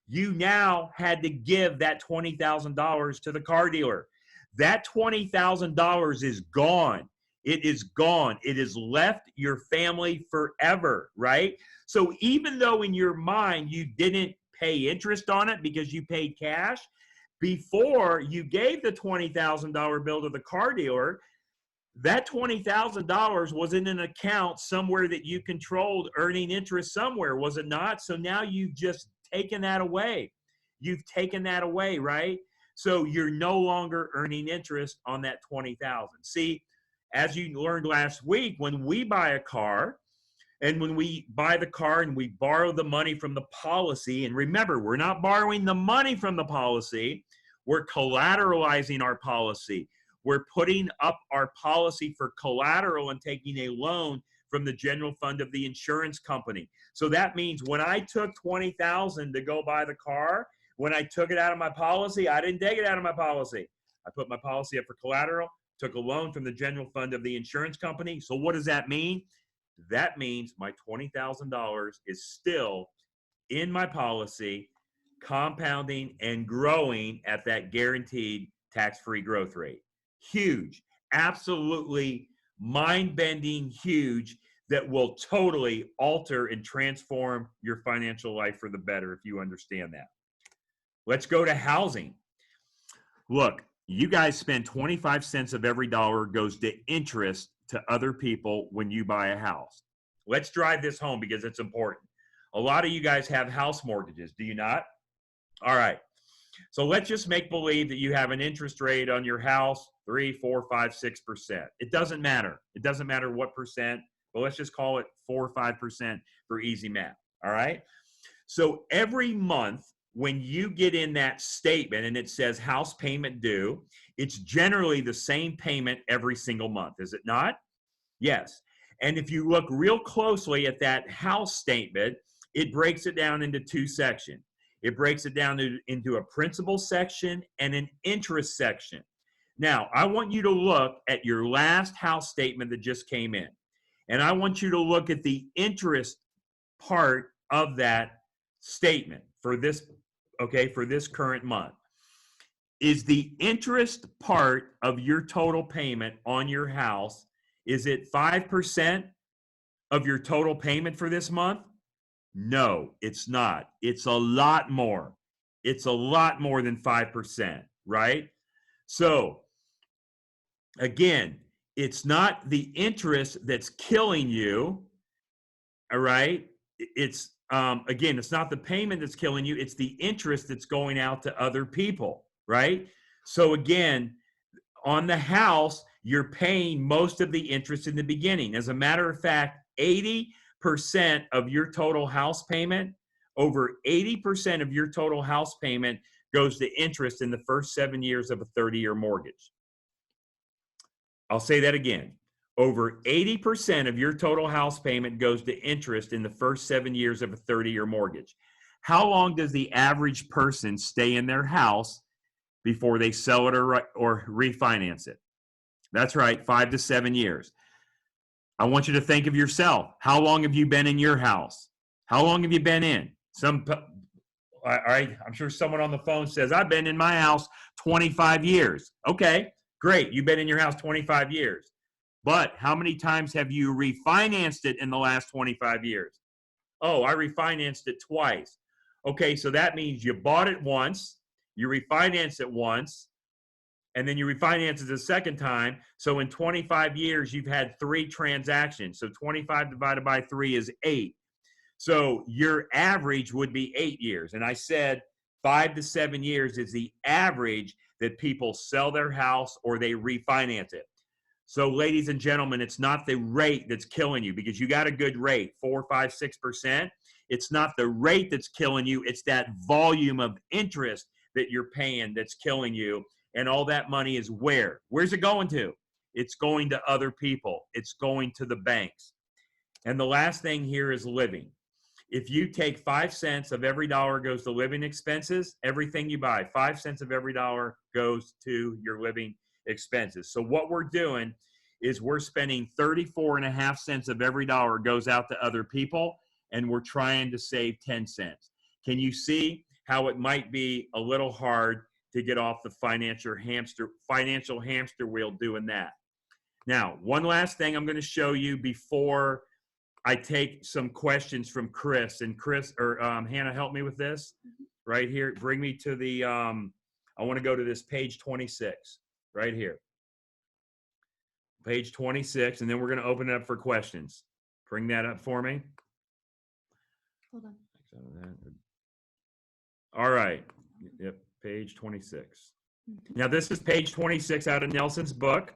You now had to give that $20,000 to the car dealer. That $20,000 is gone. It is gone. It has left your family forever, right? So even though in your mind you didn't pay interest on it because you paid cash, before you gave the $20,000 bill to the car dealer, that $20,000 was in an account somewhere that you controlled earning interest somewhere, was it not? So now you've just taken that away. You've taken that away, right? So you're no longer earning interest on that $20,000. See, as you learned last week, when we buy a car, and when we buy the car and we borrow the money from the policy, and remember, we're not borrowing the money from the policy, we're collateralizing our policy. We're putting up our policy for collateral and taking a loan from the general fund of the insurance company. So that means when I took $20,000 to go buy the car, when I took it out of my policy, I didn't take it out of my policy. I put my policy up for collateral, took a loan from the general fund of the insurance company. So what does that mean? That means my $20,000 is still in my policy, compounding and growing at that guaranteed tax-free growth rate. Huge, absolutely mind-bending huge, that will totally alter and transform your financial life for the better if you understand that. Let's go to housing. Look, you guys spend 25 cents of every dollar goes to interest to other people when you buy a house. Let's drive this home because it's important. A lot of you guys have house mortgages, do you not? All right. So let's just make believe that you have an interest rate on your house, 3, 4, 5, 6%. It doesn't matter. It doesn't matter what percent, but let's just call it 4 or 5% for easy math. All right. So every month when you get in that statement and it says house payment due, it's generally the same payment every single month, is it not? Yes. And if you look real closely at that house statement, it breaks it down into two sections. It breaks it down into a principal section and an interest section. Now, I want you to look at your last house statement that just came in. And I want you to look at the interest part of that statement for this, okay, for this current month. Is the interest part of your total payment on your house, is it 5% of your total payment for this month? No, it's not. It's a lot more. It's a lot more than 5%, right? So, again, it's not the interest that's killing you, all right? It's, again, it's not the payment that's killing you. It's the interest that's going out to other people, right? So, again, on the house, you're paying most of the interest in the beginning. As a matter of fact, 80% of your total house payment, over 80% of your total house payment goes to interest in the first 7 years of a 30-year mortgage. I'll say that again. Over 80% of your total house payment goes to interest in the first 7 years of a 30-year mortgage. How long does the average person stay in their house before they sell it or refinance it? That's right, 5 to 7 years. I want you to think of yourself. How long have you been in your house? How long have you been in? All right, I'm sure someone on the phone says, I've been in my house 25 years. Okay, great. You've been in your house 25 years. But how many times have you refinanced it in the last 25 years? Oh, I refinanced it twice. Okay, so that means you bought it once, you refinanced it once, and then you refinance it a second time. So in 25 years, you've had 3 transactions. So 25 divided by 3 is 8. So your average would be 8 years. And I said 5 to 7 years is the average that people sell their house or they refinance it. So ladies and gentlemen, it's not the rate that's killing you, because you got a good rate, 4, 5, 6%. It's not the rate that's killing you. It's that volume of interest that you're paying that's killing you. And all that money is where? Where's it going to? It's going to other people. It's going to the banks. And the last thing here is living. If you take 5 cents of every dollar goes to living expenses, everything you buy, 5 cents of every dollar goes to your living expenses. So what we're doing is we're spending 34.5 cents of every dollar goes out to other people, and we're trying to save 10 cents. Can you see how it might be a little hard to get off the financial hamster wheel doing that? Now, one last thing I'm going to show you before I take some questions from Chris. And Chris, or Hannah, help me with this right here. Bring me to the, I want to go to this page 26 right here. Page 26, and then we're going to open it up for questions. Bring that up for me. Hold on. All right. Yep, page 26. Now, this is page 26 out of Nelson's book.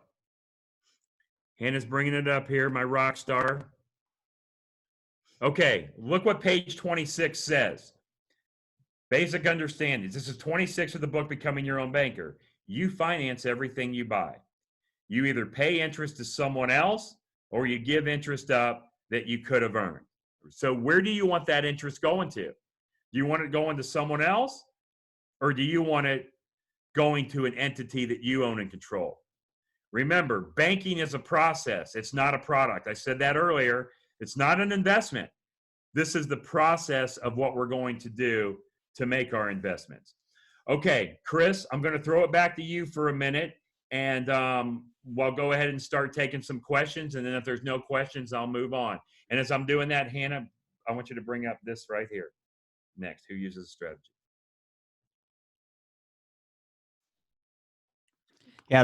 Hannah's bringing it up here, my rock star. Okay, look what page 26 says. Basic understandings. This is 26 of the book, Becoming Your Own Banker. You finance everything you buy. You either pay interest to someone else or you give interest up that you could have earned. So where do you want that interest going to? Do you want it going to someone else, or do you want it going to an entity that you own and control? Remember, banking is a process. It's not a product. I said that earlier. It's not an investment. This is the process of what we're going to do to make our investments. Okay, Chris, I'm going to throw it back to you for a minute, and we'll go ahead and start taking some questions, and then if there's no questions, I'll move on. And as I'm doing that, Hannah, I want you to bring up this right here. Next, who uses a strategy? Yeah,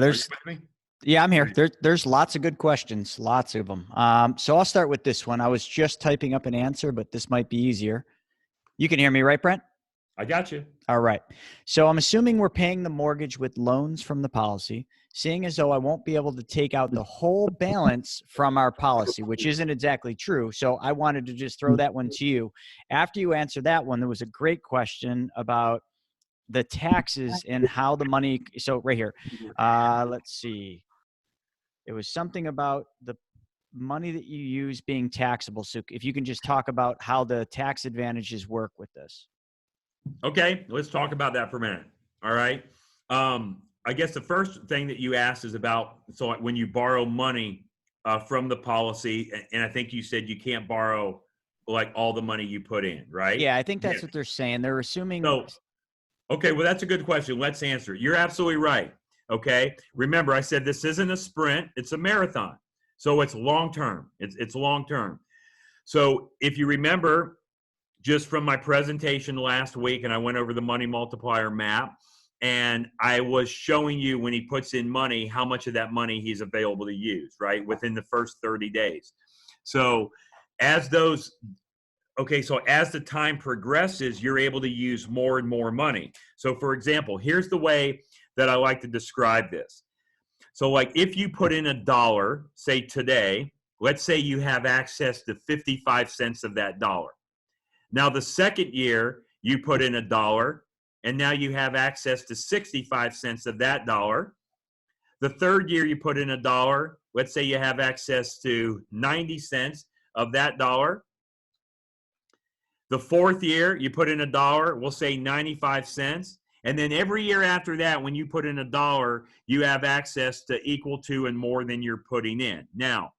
I'm here. Great. There's lots of good questions, lots of them. So I'll start with this one. I was just typing up an answer, but this might be easier. You can hear me, right, Brent? I got you. All right. So I'm assuming we're paying the mortgage with loans from the policy, seeing as though I won't be able to take out the whole balance from our policy, which isn't exactly true. So I wanted to just throw that one to you. After you answer that one, there was a great question about the taxes and how the money. So right here, let's see. It was something about the money that you use being taxable. So if you can just talk about how the tax advantages work with this. Okay, let's talk about that for a minute. All right. I guess the first thing that you asked is about, so when you borrow money from the policy, and I think you said you can't borrow like all the money you put in, right? Yeah, I think that's what they're saying. They're assuming. So, okay, well, that's a good question. Let's answer it. You're absolutely right. Okay. Remember, I said this isn't a sprint, it's a marathon. So it's long-term. It's long-term. So if you remember, just from my presentation last week, and I went over the money multiplier map, and I was showing you when he puts in money, how much of that money he's available to use, right, within the first 30 days. So as the time progresses, you're able to use more and more money. So for example, here's the way that I like to describe this. So like if you put in $1, say today, let's say you have access to 55 cents of that dollar. Now the second year you put in $1, and now you have access to 65 cents of that dollar. The third year you put in $1, let's say you have access to 90 cents of that dollar. The fourth year you put in $1, we'll say 95 cents. And then every year after that, when you put in $1, you have access to equal to and more than you're putting in. Now,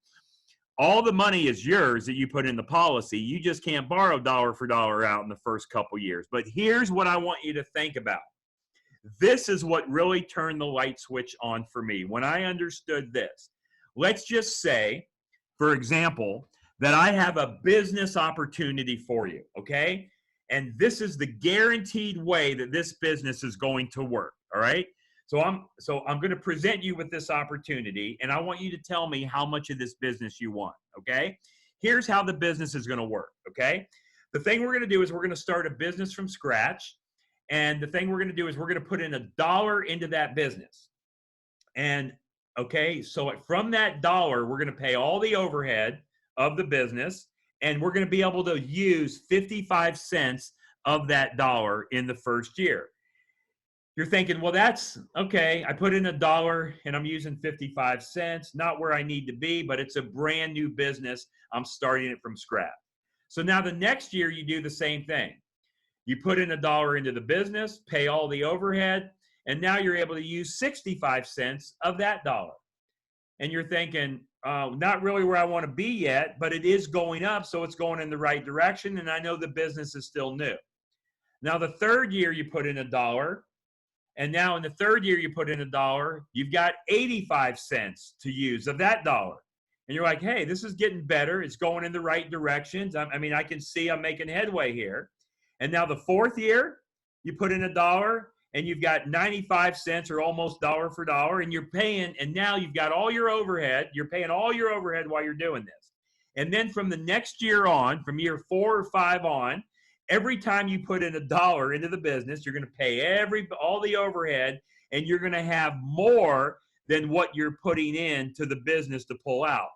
all the money is yours that you put in the policy. You just can't borrow dollar for dollar out in the first couple years. But here's what I want you to think about. This is what really turned the light switch on for me. When I understood this, let's just say, for example, that I have a business opportunity for you, okay? And this is the guaranteed way that this business is going to work, all right? So I'm going to present you with this opportunity, and I want you to tell me how much of this business you want, okay? Here's how the business is going to work, okay? the thing we're going to do is we're going to start a business from scratch. And the thing we're going to do is we're going to put in $1 into that business. And okay, so from that $1, we're going to pay all the overhead of the business, and we're going to be able to use 55 cents of that $1 in the first year. You're thinking, well, that's okay. I put in $1 and I'm using 55 cents, not where I need to be, but it's a brand new business. I'm starting it from scratch. So now the next year you do the same thing. You put in $1 into the business, pay all the overhead, and now you're able to use 65 cents of that $1. And you're thinking, not really where I want to be yet, but it is going up, so it's going in the right direction, and I know the business is still new. Now the third year you put in $1, and now in the third year you put in $1, you've got 85 cents to use of that $1. And you're like, hey, this is getting better. It's going in the right directions. I mean, I can see I'm making headway here. And now the fourth year, you put in $1 and you've got 95 cents or almost dollar for dollar, and you're paying, and now you've got all your overhead. You're paying all your overhead while you're doing this. And then from the next year on, from year 4 or 5 on, every time you put in $1 into the business, you're going to pay all the overhead, and you're going to have more than what you're putting into the business to pull out.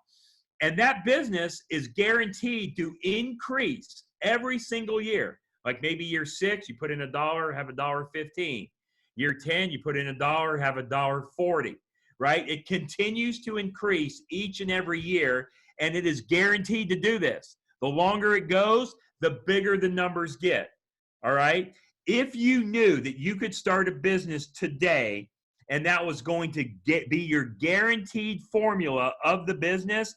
And that business is guaranteed to increase every single year. Like maybe year 6, you put in $1, have $1.15. Year 10, you put in $1, have $1.40, right? It continues to increase each and every year, and it is guaranteed to do this. The longer it goes, the bigger the numbers get, all right? If you knew that you could start a business today and that was going to be your guaranteed formula of the business,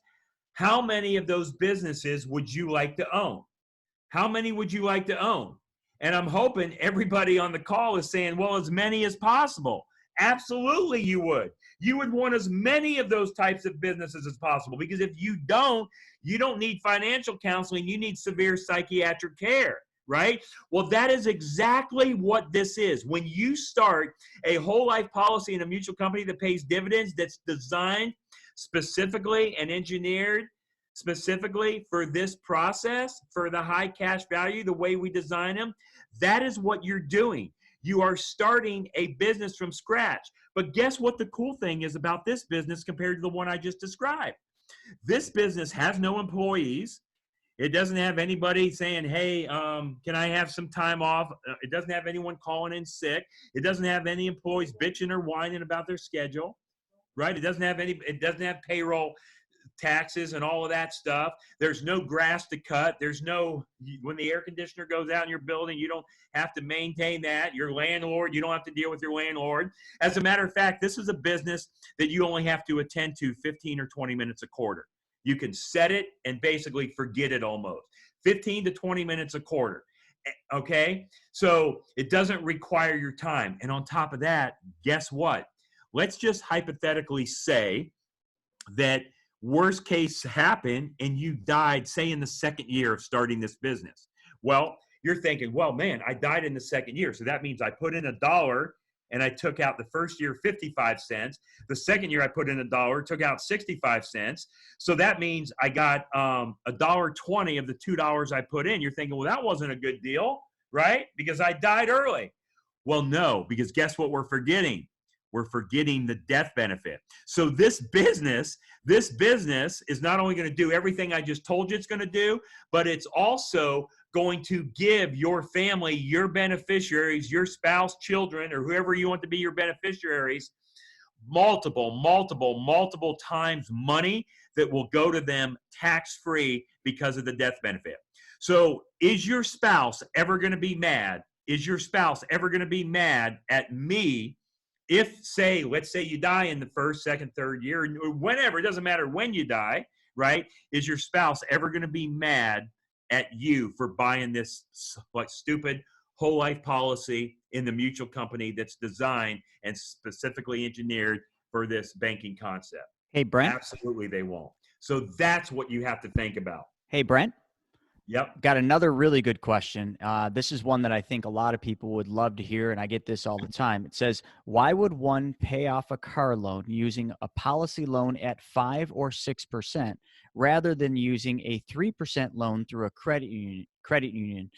how many of those businesses would you like to own? How many would you like to own? And I'm hoping everybody on the call is saying, well, as many as possible. Absolutely you would. You would want as many of those types of businesses as possible, because if you don't need financial counseling, you need severe psychiatric care, right? Well, that is exactly what this is. When you start a whole life policy in a mutual company that pays dividends, that's designed specifically and engineered specifically for this process, for the high cash value, the way we design them, that is what you're doing. You are starting a business from scratch. But guess what the cool thing is about this business compared to the one I just described? This business has no employees. It doesn't have anybody saying, hey, can I have some time off? It doesn't have anyone calling in sick. It doesn't have any employees bitching or whining about their schedule, right? It doesn't have payroll taxes and all of that stuff. There's no grass to cut. There's no, when the air conditioner goes out in your building, you don't have to maintain that. Your landlord, you don't have to deal with your landlord. As a matter of fact, this is a business that you only have to attend to 15 or 20 minutes a quarter. You can set it and basically forget it almost. 15 to 20 minutes a quarter. Okay? So it doesn't require your time. And on top of that, guess what? Let's just hypothetically say that worst case happened and you died, say, in the second year of starting this business. Well, you're thinking, well, man, I died in the second year. So that means I put in $1 and I took out the first year 55 cents. The second year I put in $1, took out 65 cents. So that means I got $1.20 of the $2 I put in. You're thinking, well, that wasn't a good deal, right? Because I died early. Well, no, because guess what we're forgetting? We're forgetting the death benefit. So this business is not only going to do everything I just told you it's going to do, but it's also going to give your family, your beneficiaries, your spouse, children, or whoever you want to be your beneficiaries, multiple times money that will go to them tax-free because of the death benefit. So is your spouse ever going to be mad? Is your spouse ever going to be mad at me if, let's say you die in the first, second, third year, or whenever, it doesn't matter when you die, right? Is your spouse ever going to be mad at you for buying this stupid whole life policy in the mutual company that's designed and specifically engineered for this banking concept? Hey, Brent. Absolutely they won't. So that's what you have to think about. Hey, Brent. Yep. Got another really good question. This is one that I think a lot of people would love to hear, and I get this all the time. It says, why would one pay off a car loan using a policy loan at 5 or 6% rather than using a 3% loan through a credit union?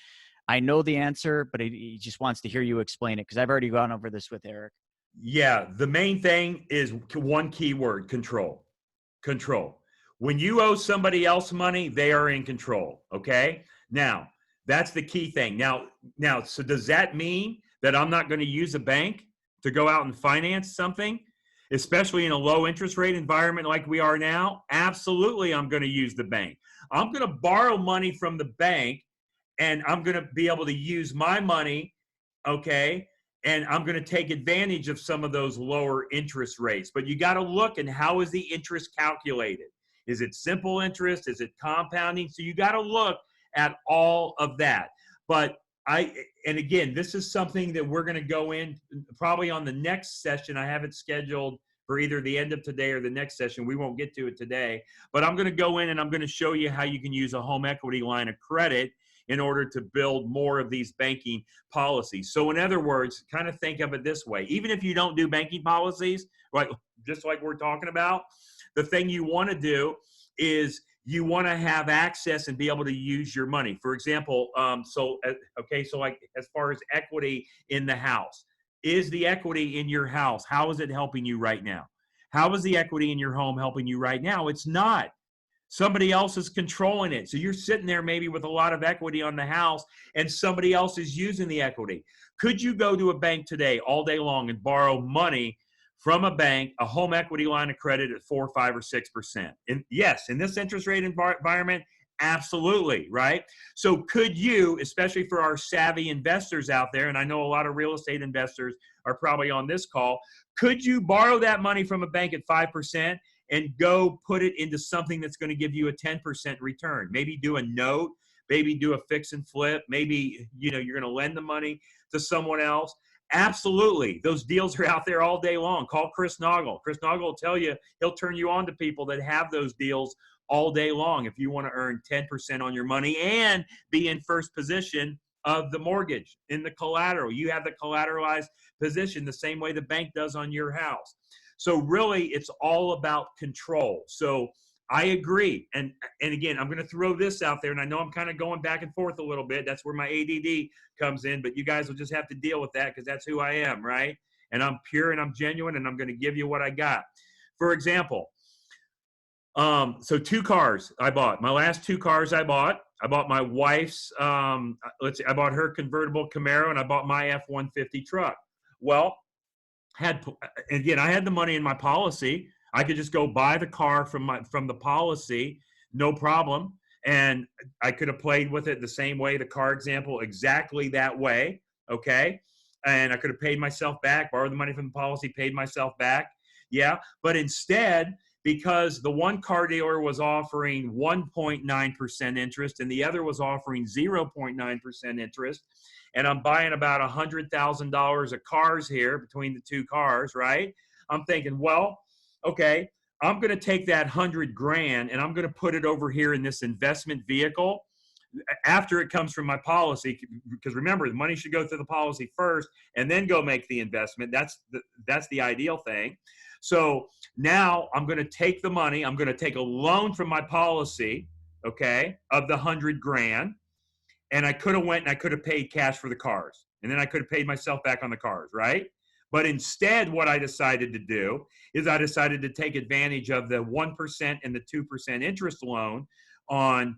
I know the answer, but he just wants to hear you explain it because I've already gone over this with Eric. Yeah, the main thing is one key word: control. Control. When you owe somebody else money, they are in control. Okay. Now, that's the key thing. Now, so does that mean that I'm not going to use a bank to go out and finance something, especially in a low interest rate environment like we are now? Absolutely, I'm going to use the bank. I'm going to borrow money from the bank, and I'm going to be able to use my money, okay, and I'm going to take advantage of some of those lower interest rates. But you got to look at how is the interest calculated. Is it simple interest? Is it compounding? So you got to look at all of that. But and again, this is something that we're going to go in probably on the next session. I have it scheduled for either the end of today or the next session. We won't get to it today, but I'm going to go in and I'm going to show you how you can use a home equity line of credit in order to build more of these banking policies. So in other words, kind of think of it this way. Even if you don't do banking policies, right, just like we're talking about, the thing you want to do is you want to have access and be able to use your money. For example, so like as far as equity in the house, is the equity in your house, how is it helping you right now? How is the equity in your home helping you right now? It's not. Somebody else is controlling it. So you're sitting there maybe with a lot of equity on the house and somebody else is using the equity. Could you go to a bank today all day long and borrow money from a bank, a home equity line of credit at 4, 5, or 6%? And yes, in this interest rate environment, absolutely, right? So could you, especially for our savvy investors out there, and I know a lot of real estate investors are probably on this call, could you borrow that money from a bank at 5% and go put it into something that's going to give you a 10% return? Maybe do a note, maybe do a fix and flip, maybe you're going to lend the money to someone else. Absolutely. Those deals are out there all day long. Call Chris Naugle. Chris Naugle will tell you, he'll turn you on to people that have those deals all day long if you want to earn 10% on your money and be in first position of the mortgage in the collateral. You have the collateralized position the same way the bank does on your house. So really, it's all about control. So I agree. And again, I'm going to throw this out there, and I know I'm kind of going back and forth a little bit. That's where my ADD comes in, but you guys will just have to deal with that because that's who I am, right? And I'm pure and I'm genuine, and I'm going to give you what I got. For example, so 2 cars I bought. My last 2 cars I bought my wife's, I bought her convertible Camaro, and I bought my F-150 truck. Well, I had the money in my policy. I could just go buy the car from the policy, no problem. And I could have played with it the same way, the car example, exactly that way. Okay. And I could have paid myself back, borrowed the money from the policy, paid myself back. Yeah. But instead, because the one car dealer was offering 1.9% interest and the other was offering 0.9% interest, and I'm buying about $100,000 of cars here between the 2 cars, right? I'm thinking, well, okay, I'm going to take that $100,000 and I'm going to put it over here in this investment vehicle after it comes from my policy, because remember, the money should go through the policy first and then go make the investment. That's the ideal thing. So now I'm going to take the money. I'm going to take a loan from my policy, okay, of the $100,000. And I could have went and I could have paid cash for the cars. And then I could have paid myself back on the cars, right? But instead, what I decided to do is I decided to take advantage of the 1% and the 2% interest loan on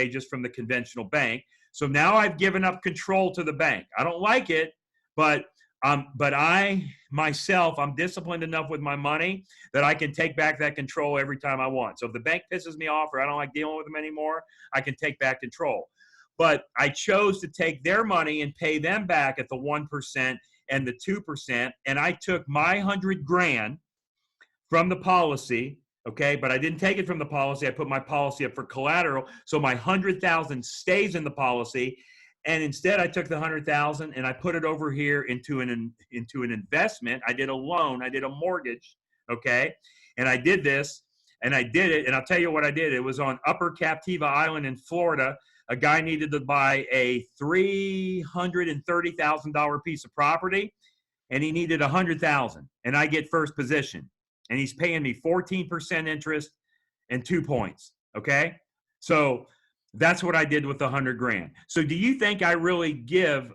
just from the conventional bank. So now I've given up control to the bank. I don't like it, but I myself, I'm disciplined enough with my money that I can take back that control every time I want. So if the bank pisses me off or I don't like dealing with them anymore, I can take back control. But I chose to take their money and pay them back at the 1% and the 2%. And I took my $100,000 from the policy, okay? But I didn't take it from the policy. I put my policy up for collateral. So my $100,000 stays in the policy. And instead, I took the $100,000 and I put it over here into an investment. I did a loan. I did a mortgage, okay? And I did this And I did it, and I'll tell you what I did. It was on Upper Captiva Island in Florida. A guy needed to buy a $330,000 piece of property, and he needed $100,000, and I get first position. And he's paying me 14% interest and 2 points, okay? So that's what I did with the 100 grand. So do you think I really give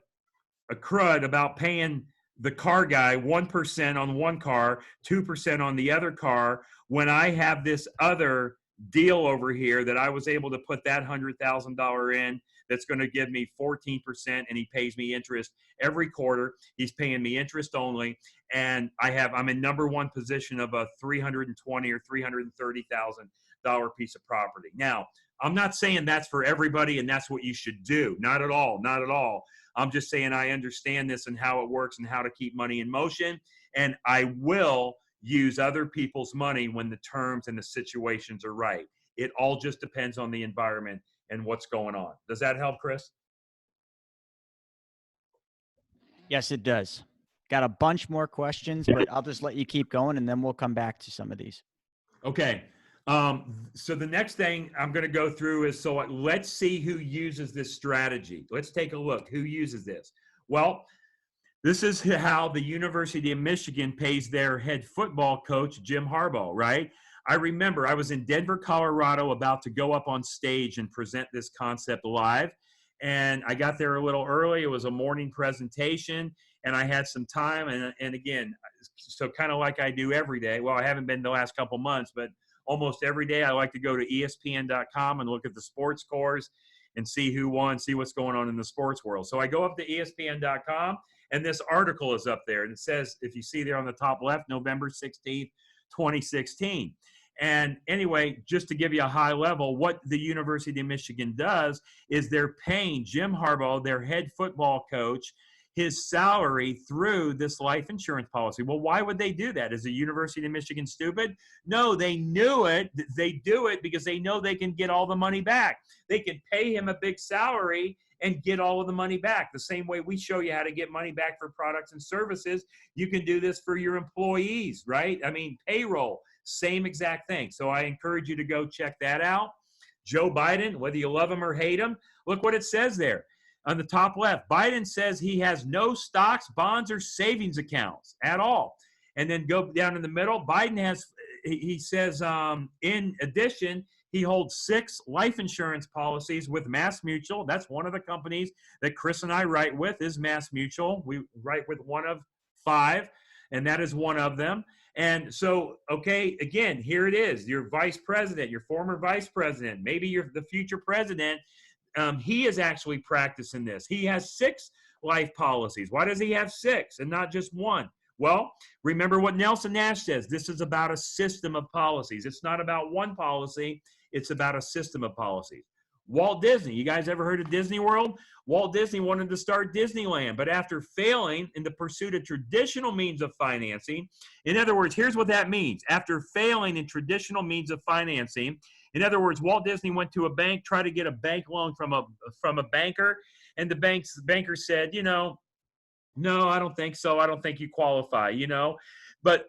a crud about paying the car guy 1% on one car, 2% on the other car, when I have this other deal over here that I was able to put that $100,000 in that's going to give me 14%, and he pays me interest every quarter. He's paying me interest only, and I'm in number one position of a $320,000 or $330,000 piece of property. Now, I'm not saying that's for everybody and that's what you should do. Not at all. Not at all. I'm just saying I understand this and how it works and how to keep money in motion. And I will use other people's money when the terms and the situations are right. It all just depends on the environment and what's going on. Does that help, Chris? Yes, it does. Got a bunch more questions, but I'll just let you keep going and then we'll come back to some of these. Okay. So the next thing I'm going to go through is, so let's see who uses this strategy. Let's take a look. Who uses this? Well, this is how the University of Michigan pays their head football coach, Jim Harbaugh, right? I remember I was in Denver, Colorado, about to go up on stage and present this concept live. And I got there a little early. It was a morning presentation, and I had some time. And again, so kind of like I do every day. Well, I haven't been the last couple months, but almost every day I like to go to ESPN.com and look at the sports scores and see who won, see what's going on in the sports world. So I go up to ESPN.com, and this article is up there. And it says, if you see there on the top left, November 16th, 2016. And anyway, just to give you a high level, what the University of Michigan does is they're paying Jim Harbaugh, their head football coach, his salary through this life insurance policy. Well, why would they do that? Is the University of Michigan stupid? No, they knew it. They do it because they know they can get all the money back. They can pay him a big salary and get all of the money back. The same way we show you how to get money back for products and services, you can do this for your employees, right? I mean, payroll, same exact thing. So I encourage you to go check that out. Joe Biden, whether you love him or hate him, look what it says there. On the top left, Biden says he has no stocks, bonds, or savings accounts at all. And then go down in the middle, Biden has, he says, in addition, he holds 6 life insurance policies with Mass Mutual. That's one of the companies that Chris and I write with, is Mass Mutual. We write with one of 5, and that is one of them. And so, okay, again, here it is. Your vice president, your former vice president, maybe you're the future president. He is actually practicing this. He has 6 life policies. Why does he have 6 and not just 1? Well, remember what Nelson Nash says. This is about a system of policies. It's not about one policy. It's about a system of policies. Walt Disney. You guys ever heard of Disney World? Walt Disney wanted to start Disneyland, but after failing in the pursuit of traditional means of financing, in other words, here's what that means. After failing in traditional means of financing, in other words, Walt Disney went to a bank, tried to get a bank loan from a banker, and the banker said, no, I don't think so. I don't think you qualify, But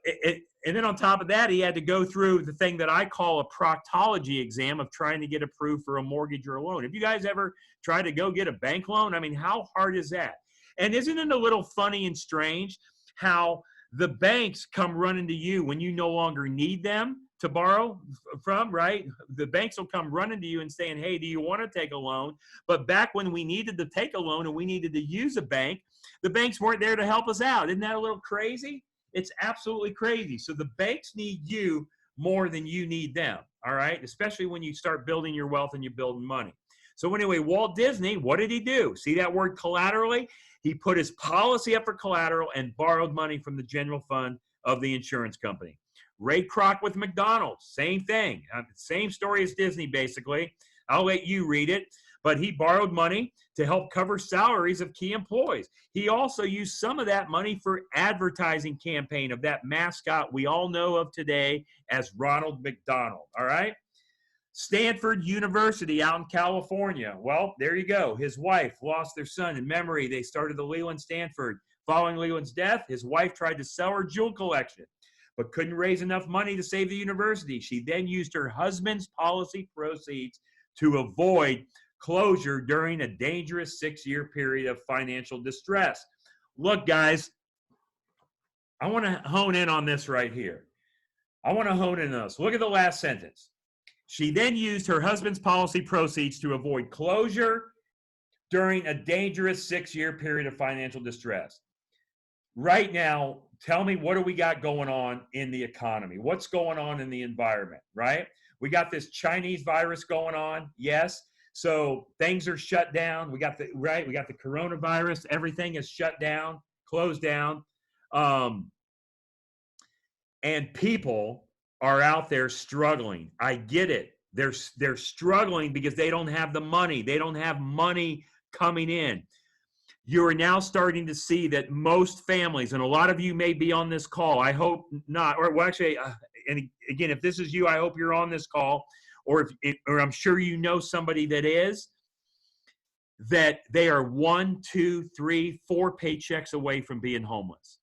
and then on top of that, he had to go through the thing that I call a proctology exam of trying to get approved for a mortgage or a loan. Have you guys ever tried to go get a bank loan? I mean, how hard is that? And isn't it a little funny and strange how the banks come running to you when you no longer need them to borrow from, right? The banks will come running to you and saying, hey, do you want to take a loan? But back when we needed to take a loan and we needed to use a bank, the banks weren't there to help us out. Isn't that a little crazy? It's absolutely crazy. So the banks need you more than you need them, all right? Especially when you start building your wealth and you're building money. So anyway, Walt Disney, what did he do? See that word collaterally? He put his policy up for collateral and borrowed money from the general fund of the insurance company. Ray Kroc with McDonald's, same thing. Same story as Disney, basically. I'll let you read it. But he borrowed money to help cover salaries of key employees. He also used some of that money for advertising campaign of that mascot we all know of today as Ronald McDonald, all right? Stanford University out in California. Well, there you go. His wife lost their son in memory. They started the Leland Stanford. Following Leland's death, his wife tried to sell her jewel collection. but couldn't raise enough money to save the university. She then used her husband's policy proceeds to avoid closure during a dangerous 6-year period of financial distress. Look, guys, I want to hone in on this right here. I want to hone in on this. Look at the last sentence. She then used her husband's policy proceeds to avoid closure during a dangerous 6-year period of financial distress. Right now, tell me, what do we got going on in the economy? What's going on in the environment, right? We got this Chinese virus going on, yes. So things are shut down. We got the coronavirus. Everything is shut down, closed down. And people are out there struggling. I get it. They're struggling because they don't have the money. They don't have money coming in. You are now starting to see that most families, and a lot of you may be on this call, I hope not, or well, actually, and again, if this is you, I hope you're on this call, or I'm sure you know somebody that is, that they are 1, 2, 3, 4 paychecks away from being homeless.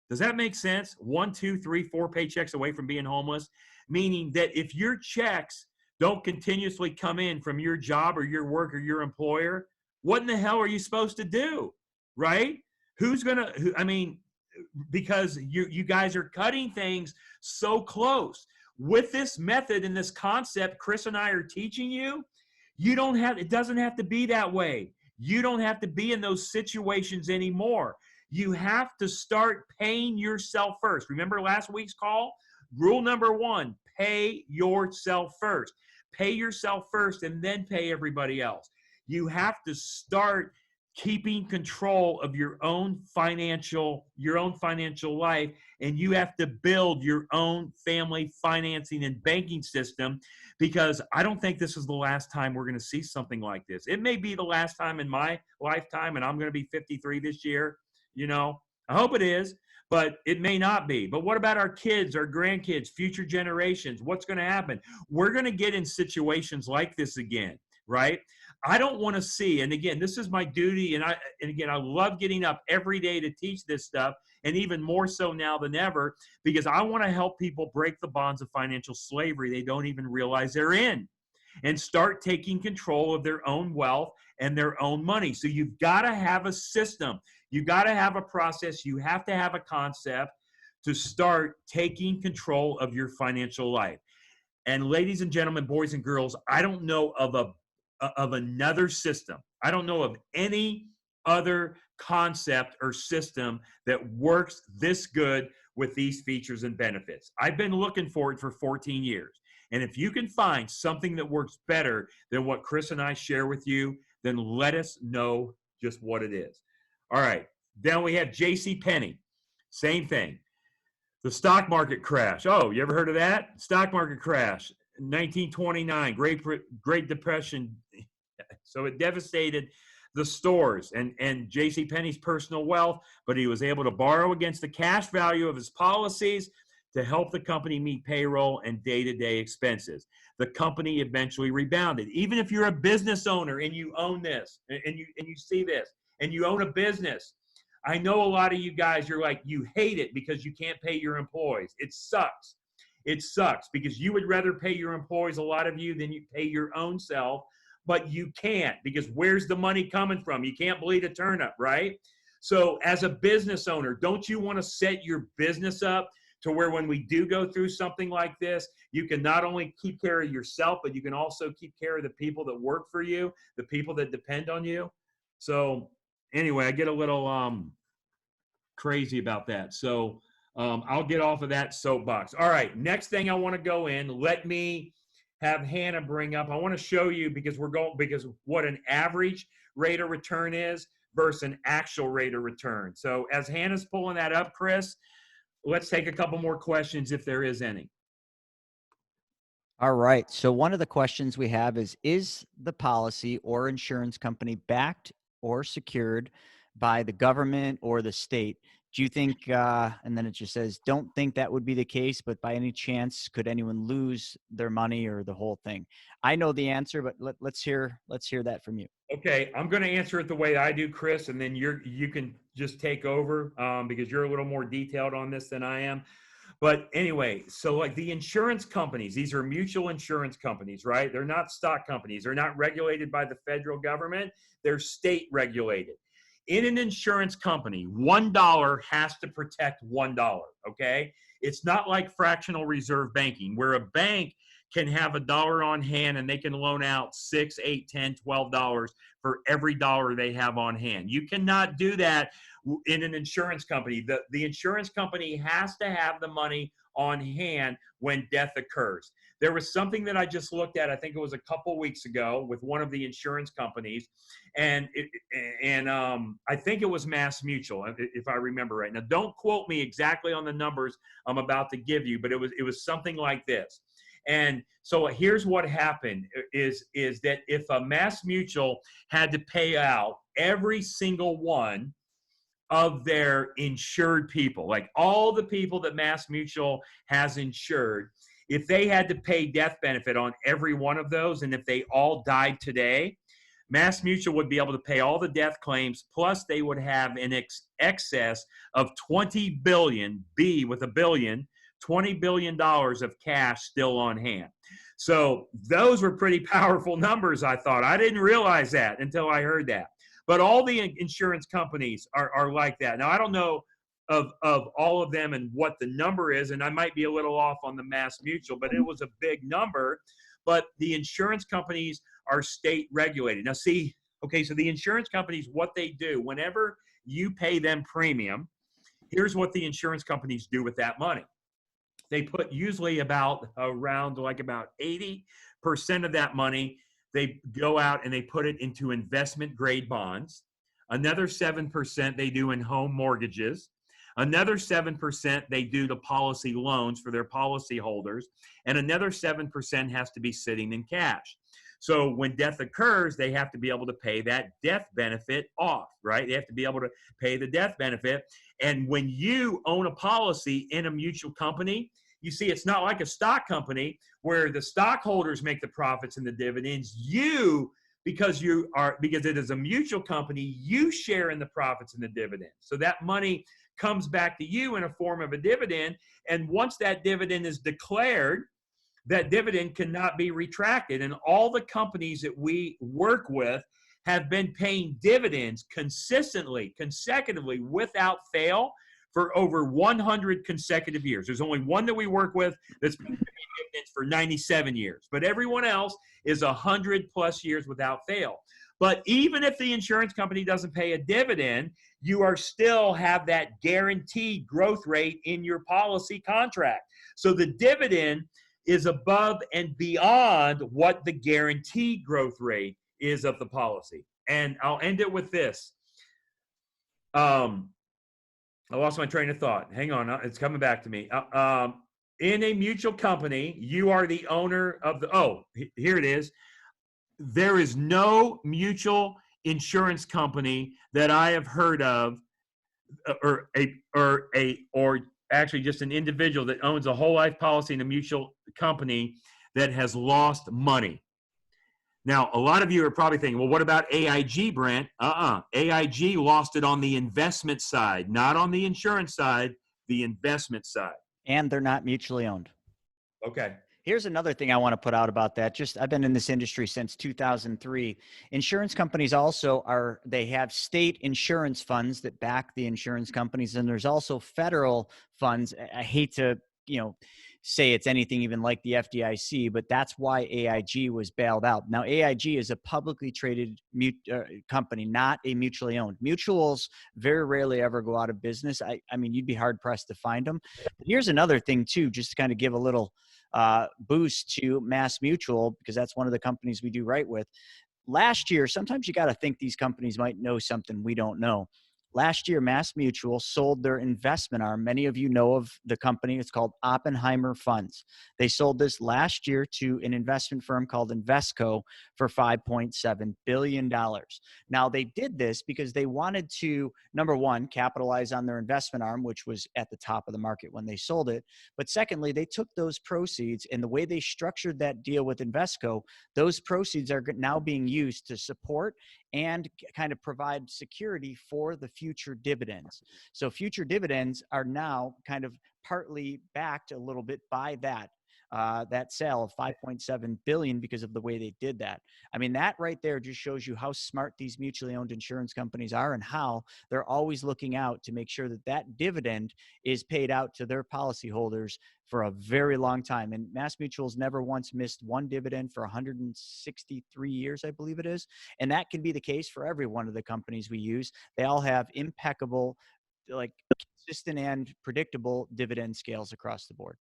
Does that make sense? 1, 2, 3, 4 paychecks away from being homeless, meaning that if your checks don't continuously come in from your job or your work or your employer, what in the hell are you supposed to do, right? Because you guys are cutting things so close. With this method and this concept Chris and I are teaching you, it doesn't have to be that way. You don't have to be in those situations anymore. You have to start paying yourself first. Remember last week's call? Rule number 1, pay yourself first. Pay yourself first and then pay everybody else. You have to start keeping control of your own financial life, and you have to build your own family financing and banking system, because I don't think this is the last time we're going to see something like this. It may be the last time in my lifetime, and I'm going to be 53 this year. I hope it is, but it may not be. But what about our kids, our grandkids, future generations? What's going to happen? We're going to get in situations like this again, right? I don't want to see, and again, this is my duty, and I love getting up every day to teach this stuff, and even more so now than ever, because I want to help people break the bonds of financial slavery they don't even realize they're in, and start taking control of their own wealth and their own money. So you've got to have a system. You've got to have a process. You have to have a concept to start taking control of your financial life. And ladies and gentlemen, boys and girls, I don't know of another system. I don't know of any other concept or system that works this good with these features and benefits. I've been looking for it for 14 years. And if you can find something that works better than what Chris and I share with you, then let us know just what it is. All right. Then we have Jcpenney. Same thing. The stock market crash. Oh, you ever heard of that? Stock market crash. 1929, Great Depression. So it devastated the stores and Jcpenney's personal wealth, but he was able to borrow against the cash value of his policies to help the company meet payroll and day-to-day expenses. The company eventually rebounded. Even if you're a business owner and you own this, and you see this, and you own a business, I know a lot of you guys, you're like, you hate it because you can't pay your employees. It sucks. It sucks because you would rather pay your employees, a lot of you, than you pay your own self, but you can't, because where's the money coming from? You can't bleed a turnip, right? So as a business owner, don't you want to set your business up to where when we do go through something like this, you can not only keep care of yourself, but you can also keep care of the people that work for you, the people that depend on you? So anyway, I get a little crazy about that. So I'll get off of that soapbox. All right, next thing I want to go in, let me have Hannah bring up. I want to show you because what an average rate of return is versus an actual rate of return. So as Hannah's pulling that up, Chris, let's take a couple more questions if there is any. All right. So one of the questions we have is the policy or insurance company backed or secured by the government or the state? Do you think, and then it just says, don't think that would be the case, but by any chance, could anyone lose their money or the whole thing? I know the answer, but let's hear that from you. Okay, I'm going to answer it the way I do, Chris, and then you can just take over because you're a little more detailed on this than I am. But anyway, so like the insurance companies, these are mutual insurance companies, right? They're not stock companies. They're not regulated by the federal government. They're state regulated. In an insurance company, $1 has to protect $1, okay? It's not like fractional reserve banking where a bank can have $1 on hand and they can loan out $6, $8, $10, $12 for every dollar they have on hand. You cannot do that in an insurance company. The insurance company has to have the money on hand when death occurs. There was something that I just looked at, I think it was a couple weeks ago with one of the insurance companies, and I think it was Mass Mutual, if I remember right. Now, don't quote me exactly on the numbers I'm about to give you, but it was something like this. And so here's what happened is that if a Mass Mutual had to pay out every single one of their insured people, like all the people that Mass Mutual has insured, if they had to pay death benefit on every one of those, and if they all died today, Mass Mutual would be able to pay all the death claims, plus they would have an excess of $20 billion, B with a billion, $20 billion of cash still on hand. So those were pretty powerful numbers, I thought. I didn't realize that until I heard that. But all the insurance companies are like that. Now, I don't know of all of them and what the number is, and I might be a little off on the Mass Mutual, but it was a big number. But the insurance companies are state regulated. Now, see, okay, so the insurance companies, what they do, whenever you pay them premium, here's what the insurance companies do with that money. They put usually around 80% of that money, they go out and they put it into investment grade bonds. Another 7% they do in home mortgages. Another 7% they do to policy loans for their policy holders. And another 7% has to be sitting in cash. So when death occurs, they have to be able to pay that death benefit off, right? They have to be able to pay the death benefit. And when you own a policy in a mutual company, you see, it's not like a stock company where the stockholders make the profits and the dividends. Because it is a mutual company, you share in the profits and the dividends. So that money comes back to you in a form of a dividend. And once that dividend is declared, that dividend cannot be retracted. And all the companies that we work with have been paying dividends consistently, consecutively, without fail for over 100 consecutive years. There's only one that we work with that's been paying dividends for 97 years, but everyone else is 100 plus years without fail. But even if the insurance company doesn't pay a dividend, you are still have that guaranteed growth rate in your policy contract. So the dividend is above and beyond what the guaranteed growth rate is of the policy. And I'll end it with this. I lost my train of thought. Hang on, it's coming back to me. In a mutual company, you are the owner of here it is. There is no mutual insurance company that I have heard of, or actually just an individual that owns a whole life policy in a mutual company that has lost money. Now, a lot of you are probably thinking, well, what about AIG, Brent? AIG lost it on the investment side, not on the insurance side, the investment side. And they're not mutually owned. Okay. Here's another thing I want to put out about that. I've been in this industry since 2003. Insurance companies also they have state insurance funds that back the insurance companies. And there's also federal funds. I hate to, say it's anything even like the FDIC, but that's why AIG was bailed out. Now, AIG is a publicly traded company, not a mutually owned. Mutuals very rarely ever go out of business. I mean, you'd be hard pressed to find them. But here's another thing too, just to kind of give a little boost to Mass Mutual, because that's one of the companies we do right with. Last year, sometimes you got to think these companies might know something we don't know. Last year, Mass Mutual sold their investment arm. Many of you know of the company. It's called Oppenheimer Funds. They sold this last year to an investment firm called Invesco for $5.7 billion. Now, they did this because they wanted to, number one, capitalize on their investment arm, which was at the top of the market when they sold it. But secondly, they took those proceeds, and the way they structured that deal with Invesco, those proceeds are now being used to support and kind of provide security for the future dividends. So future dividends are now kind of partly backed a little bit by that sale of 5.7 billion because of the way they did that. I mean, that right there just shows you how smart these mutually owned insurance companies are and how they're always looking out to make sure that that dividend is paid out to their policyholders for a very long time. And Mass Mutual's never once missed one dividend for 163 years, I believe it is. And that can be the case for every one of the companies we use. They all have impeccable, like consistent and predictable dividend scales across the board.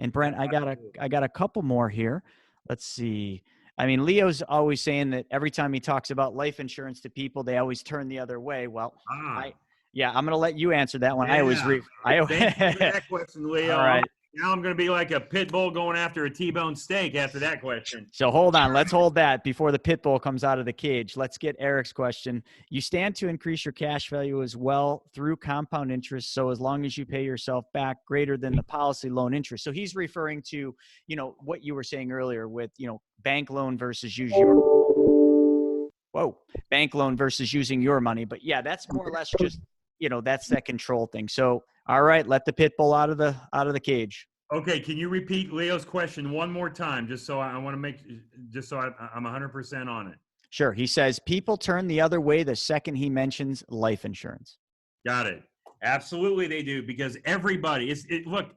And Brent, I got a couple more here. Let's see. I mean, Leo's always saying that every time he talks about life insurance to people, they always turn the other way. Well, I'm going to let you answer that one. Yeah. Thank you for that question, Leo. All right. Now I'm going to be like a pit bull going after a T-bone steak after that question. So hold on. Let's hold that before the pit bull comes out of the cage. Let's get Eric's question. You stand to increase your cash value as well through compound interest. So as long as you pay yourself back greater than the policy loan interest. So he's referring to, what you were saying earlier with, bank loan versus bank loan versus using your money. But yeah, that's more or less just, that's that control thing. So, all right, let the pit bull out of the cage. Okay, can you repeat Leo's question one more time, just so I'm 100% on it? Sure. He says people turn the other way the second he mentions life insurance. Got it. Absolutely, they do, because everybody look.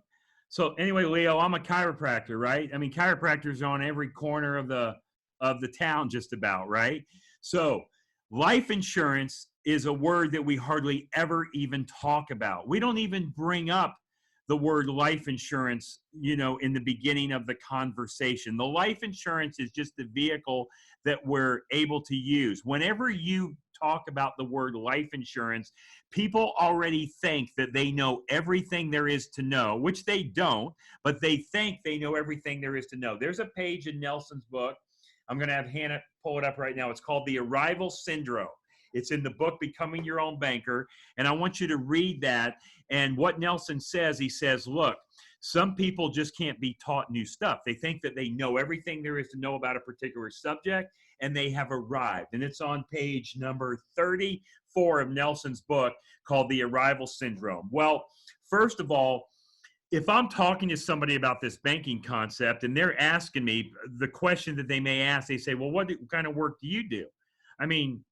So anyway, Leo, I'm a chiropractor, right? I mean, chiropractors are on every corner of the town, just about, right? So life insurance is a word that we hardly ever even talk about. We don't even bring up the word life insurance, in the beginning of the conversation. The life insurance is just the vehicle that we're able to use. Whenever you talk about the word life insurance, people already think that they know everything there is to know, which they don't, but they think they know everything there is to know. There's a page in Nelson's book. I'm going to have Hannah pull it up right now. It's called The Arrival Syndrome. It's in the book, Becoming Your Own Banker. And I want you to read that. And what Nelson says, he says, look, some people just can't be taught new stuff. They think that they know everything there is to know about a particular subject, and they have arrived. And it's on page number 34 of Nelson's book called The Arrival Syndrome. Well, first of all, if I'm talking to somebody about this banking concept and they're asking me the question that they may ask, they say, well, what kind of work do you do? I mean,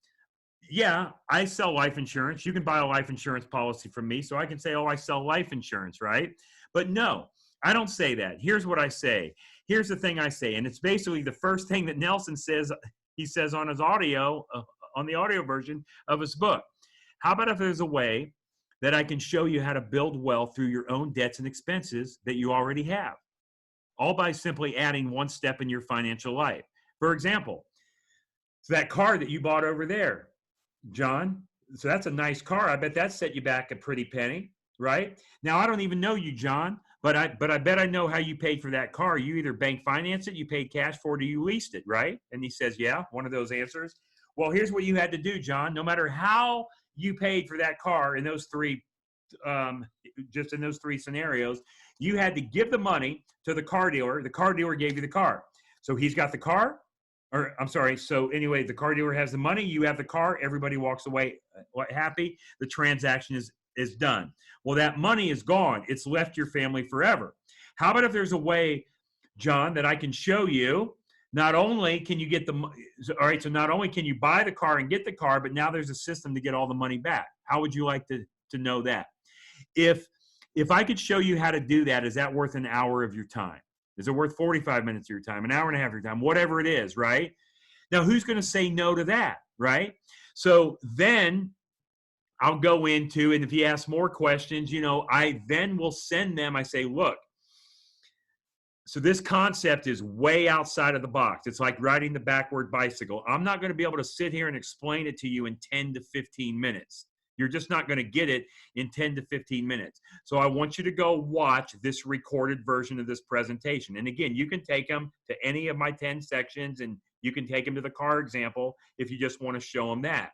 yeah, I sell life insurance. You can buy a life insurance policy from me. So I can say, oh, I sell life insurance, right? But no, I don't say that. Here's what I say. Here's the thing I say. And it's basically the first thing that Nelson says, he says on his audio, on the audio version of his book. How about if there's a way that I can show you how to build wealth through your own debts and expenses that you already have, all by simply adding one step in your financial life. For example, so that car that you bought over there, John, so that's a nice car. I bet that set you back a pretty penny, right? Now, I don't even know you, John, but I bet I know how you paid for that car. You either bank finance it, you paid cash for it, or you leased it, right? And he says, yeah, one of those answers. Well, here's what you had to do, John. No matter how you paid for that car in those three, just in those three scenarios, you had to give the money to the car dealer. The car dealer gave you the car. So he's got the car. So anyway, the car dealer has the money, you have the car, everybody walks away happy, the transaction is done. Well, that money is gone. It's left your family forever. How about if there's a way, John, that I can show you, not only can you get so not only can you buy the car and get the car, but now there's a system to get all the money back. How would you like to know that? If I could show you how to do that, is that worth an hour of your time? Is it worth 45 minutes of your time, an hour and a half of your time, whatever it is, right? Now, who's going to say no to that, right? So then I'll go into, and if he asks more questions, I then will send them, I say, look, so this concept is way outside of the box. It's like riding the backward bicycle. I'm not going to be able to sit here and explain it to you in 10 to 15 minutes. You're just not going to get it in 10 to 15 minutes. So I want you to go watch this recorded version of this presentation. And again, you can take them to any of my 10 sections, and you can take them to the car example if you just want to show them that.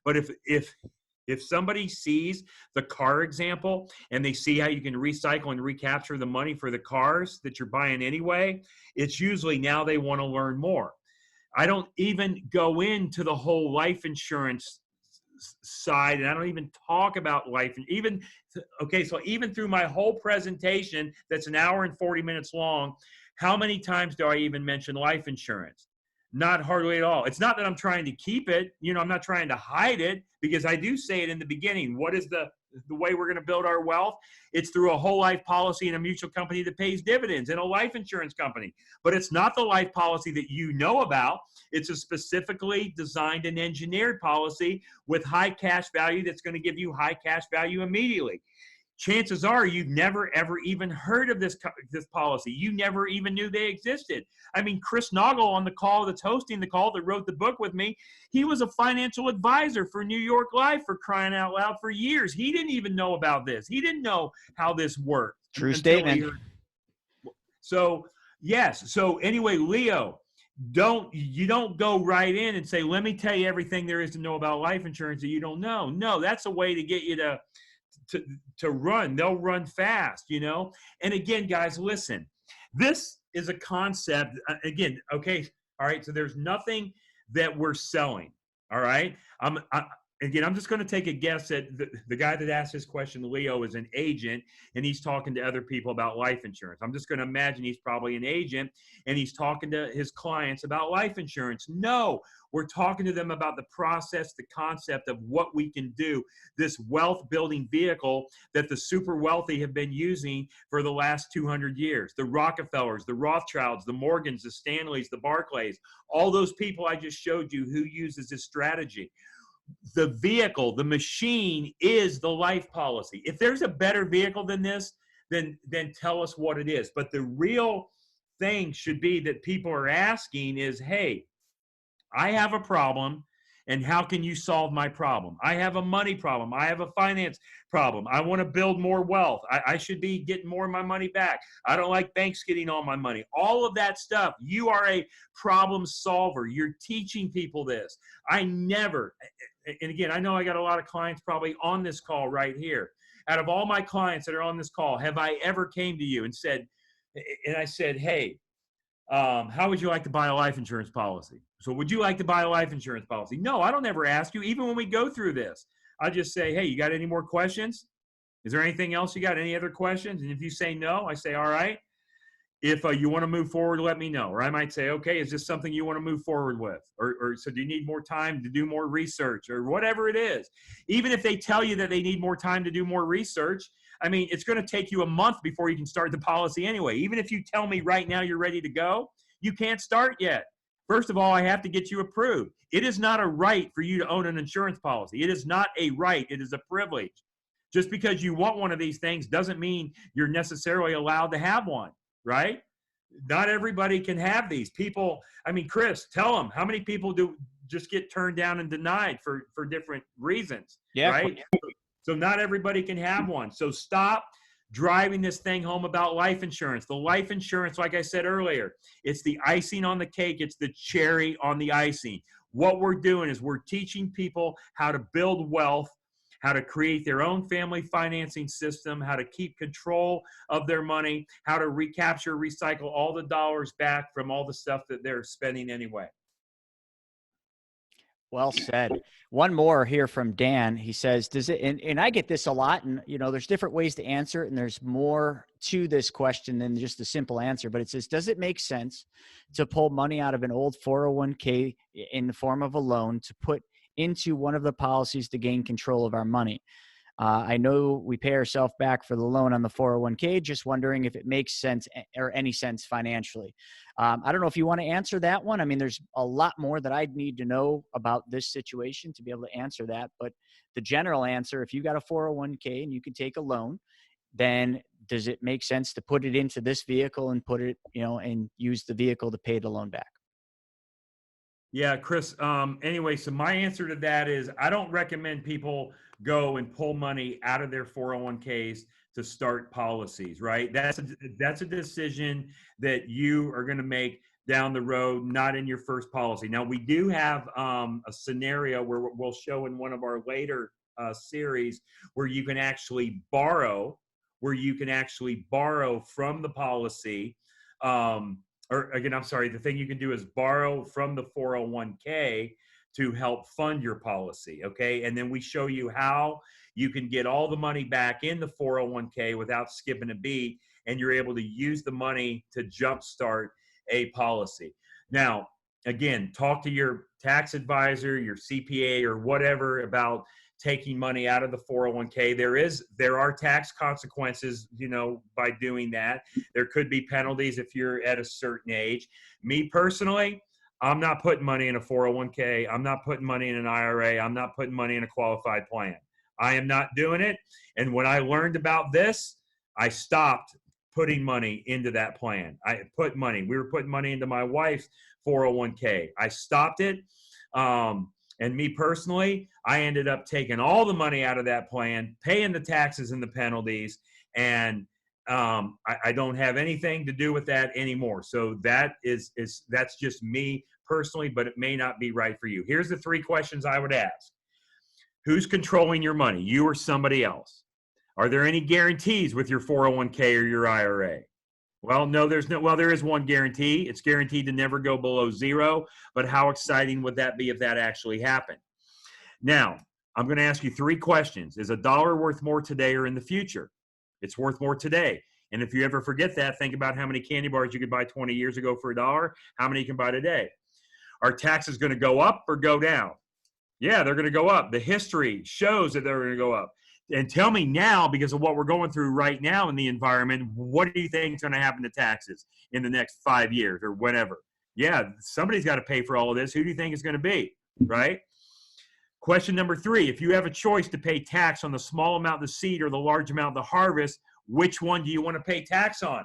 But if somebody sees the car example and they see how you can recycle and recapture the money for the cars that you're buying anyway, it's usually now they want to learn more. I don't even go into the whole life insurance side, and I don't even talk about life. And even, okay, so even through my whole presentation, that's an hour and 40 minutes long, how many times do I even mention life insurance? Not hardly at all. It's not that I'm trying to keep it, I'm not trying to hide it, because I do say it in the beginning. What is the way we're going to build our wealth? It's through a whole life policy in a mutual company that pays dividends, and a life insurance company. But it's not the life policy that you know about. It's a specifically designed and engineered policy with high cash value that's going to give you high cash value immediately. Chances are you've never, ever even heard of this policy. You never even knew they existed. I mean, Chris Naugle on the call that's hosting the call that wrote the book with me, he was a financial advisor for New York Life, for crying out loud, for years. He didn't even know about this. He didn't know how this worked. True statement. So, yes. So anyway, Leo, you don't go right in and say, let me tell you everything there is to know about life insurance that you don't know. No, that's a way to get you to run. They'll run fast, And again, guys, listen, this is a concept. Again, okay, all right. So there's nothing that we're selling. All right. I'm just going to take a guess that the guy that asked this question, Leo, is an agent, and he's talking to other people about life insurance. I'm just going to imagine he's probably an agent, and he's talking to his clients about life insurance. No, we're talking to them about the process, the concept of what we can do, this wealth building vehicle that the super wealthy have been using for the last 200 years. The Rockefellers, the Rothschilds, the Morgans, the Stanleys, the Barclays, all those people I just showed you who uses this strategy. The vehicle, the machine is the life policy. If there's a better vehicle than this, then tell us what it is. But the real thing should be that people are asking is, hey, I have a problem, and how can you solve my problem? I have a money problem. I have a finance problem. I want to build more wealth. I should be getting more of my money back. I don't like banks getting all my money. All of that stuff. You are a problem solver. You're teaching people this. And again, I know I got a lot of clients probably on this call right here. Out of all my clients that are on this call, have I ever came to you and I said, hey, how would you like to buy a life insurance policy? So would you like to buy a life insurance policy? No, I don't ever ask you. Even when we go through this, I just say, hey, you got any more questions? Is there anything else you got? Any other questions? And if you say no, I say, all right. If you want to move forward, let me know. Or I might say, okay, is this something you want to move forward with? Or so do you need more time to do more research, or whatever it is? Even if they tell you that they need more time to do more research, I mean, it's going to take you a month before you can start the policy anyway. Even if you tell me right now you're ready to go, you can't start yet. First of all, I have to get you approved. It is not a right for you to own an insurance policy. It is not a right. It is a privilege. Just because you want one of these things doesn't mean you're necessarily allowed to have one, right? Not everybody can have these. People, I mean, Chris, tell them, how many people do just get turned down and denied for different reasons, right? So not everybody can have one. So stop driving this thing home about life insurance. The life insurance, like I said earlier, it's the icing on the cake. It's the cherry on the icing. What we're doing is we're teaching people how to build wealth, how to create their own family financing system, how to keep control of their money, how to recapture, recycle all the dollars back from all the stuff that they're spending anyway. Well said. One more here from Dan. He says, does it, and I get this a lot, and there's different ways to answer it, and there's more to this question than just a simple answer, but it says, does it make sense to pull money out of an old 401k in the form of a loan to put into one of the policies to gain control of our money? I know we pay ourselves back for the loan on the 401k, just wondering if it makes sense or any sense financially. I don't know if you want to answer that one. I mean, there's a lot more that I'd need to know about this situation to be able to answer that. But the general answer, if you got a 401k and you can take a loan, then does it make sense to put it into this vehicle and put it, and use the vehicle to pay the loan back? Yeah, Chris. Anyway, so my answer to that is I don't recommend people go and pull money out of their 401ks to start policies, right? That's a decision that you are going to make down the road, not in your first policy. Now, we do have a scenario where we'll show in one of our later series where you can actually borrow from the policy. or again, I'm sorry, the thing you can do is borrow from the 401k to help fund your policy. Okay. And then we show you how you can get all the money back in the 401k without skipping a beat. And you're able to use the money to jumpstart a policy. Now, again, talk to your tax advisor, your CPA, or whatever about taking money out of the 401k. There are tax consequences, by doing that. There could be penalties if you're at a certain age. Me personally, I'm not putting money in a 401k. I'm not putting money in an IRA. I'm not putting money in a qualified plan. I am not doing it. And when I learned about this, I stopped putting money into that plan. We were putting money into my wife's 401k. I stopped it. And me personally, I ended up taking all the money out of that plan, paying the taxes and the penalties, and I don't have anything to do with that anymore. So that's just me personally, but it may not be right for you. Here's the 3 questions I would ask. Who's controlling your money, you or somebody else? Are there any guarantees with your 401k or your IRA? Well, no, there is one guarantee. It's guaranteed to never go below 0, but how exciting would that be if that actually happened? Now, I'm going to ask you 3 questions. Is $1 worth more today or in the future? It's worth more today. And if you ever forget that, think about how many candy bars you could buy 20 years ago for $1, how many you can buy today. Are taxes going to go up or go down? Yeah, they're going to go up. The history shows that they're going to go up. And tell me now, because of what we're going through right now in the environment, what do you think is going to happen to taxes in the next 5 years or whatever? Yeah, somebody's got to pay for all of this. Who do you think is going to be, right? Question number 3, if you have a choice to pay tax on the small amount of the seed or the large amount of the harvest, which one do you want to pay tax on?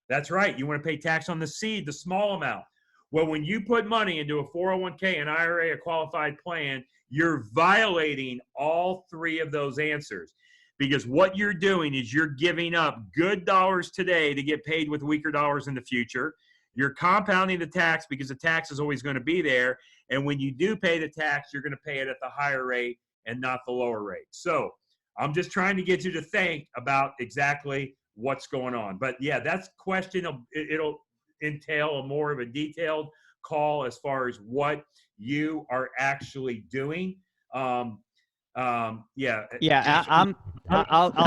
That's right. You want to pay tax on the seed, the small amount. Well, when you put money into a 401k, an IRA, a qualified plan, you're violating all 3 of those answers, because what you're doing is you're giving up good dollars today to get paid with weaker dollars in the future. You're compounding the tax because the tax is always going to be there. And when you do pay the tax, you're going to pay it at the higher rate and not the lower rate. So I'm just trying to get you to think about exactly what's going on. But yeah, that's question. It'll entail a more of a detailed call as far as what you are actually doing. I'll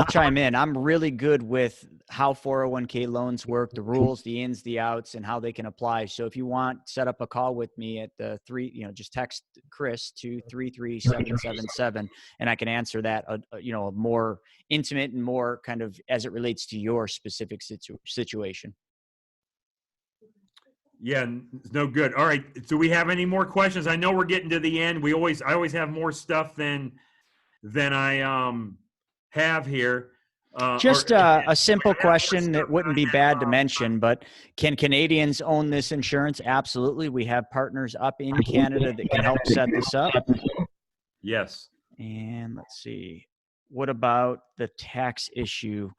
chime in. I'm really good with how 401k loans work, the rules, the ins, the outs, and how they can apply. So if you want, set up a call with me at the 3, just text Chris to 33777, and I can answer that, more intimate and more kind of as it relates to your specific situation. Yeah, no good. All right. Do we have any more questions? I know we're getting to the end. I always have more stuff than I have here. Just a simple question that wouldn't be bad to mention, but can Canadians own this insurance? Absolutely. We have partners up in Canada that can help set this up. Yes. And let's see. What about the tax issue?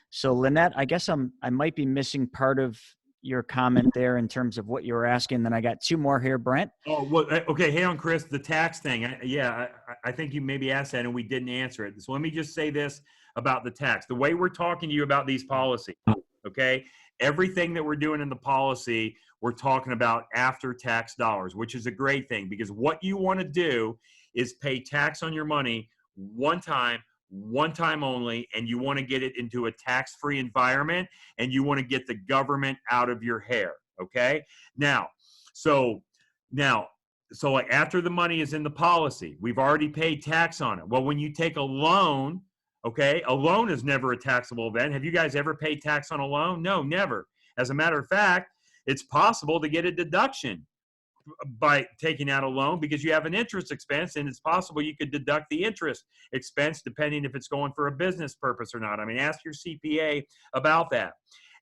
So Lynette, I guess I might be missing part of your comment there in terms of what you were asking. Then I got 2 more here, Brent. Oh, well, okay. Hey on Chris, the tax thing. I think you maybe asked that and we didn't answer it. So let me just say this about the tax. The way we're talking to you about these policies, okay? Everything that we're doing in the policy, we're talking about after tax dollars, which is a great thing, because what you want to do is pay tax on your money one time only, and you want to get it into a tax-free environment, and you want to get the government out of your hair, okay? So like after the money is in the policy, we've already paid tax on it. Well, when you take a loan, okay, a loan is never a taxable event. Have you guys ever paid tax on a loan? No, never. As a matter of fact, it's possible to get a deduction by taking out a loan because you have an interest expense, and it's possible you could deduct the interest expense depending if it's going for a business purpose or not. I mean, ask your CPA about that.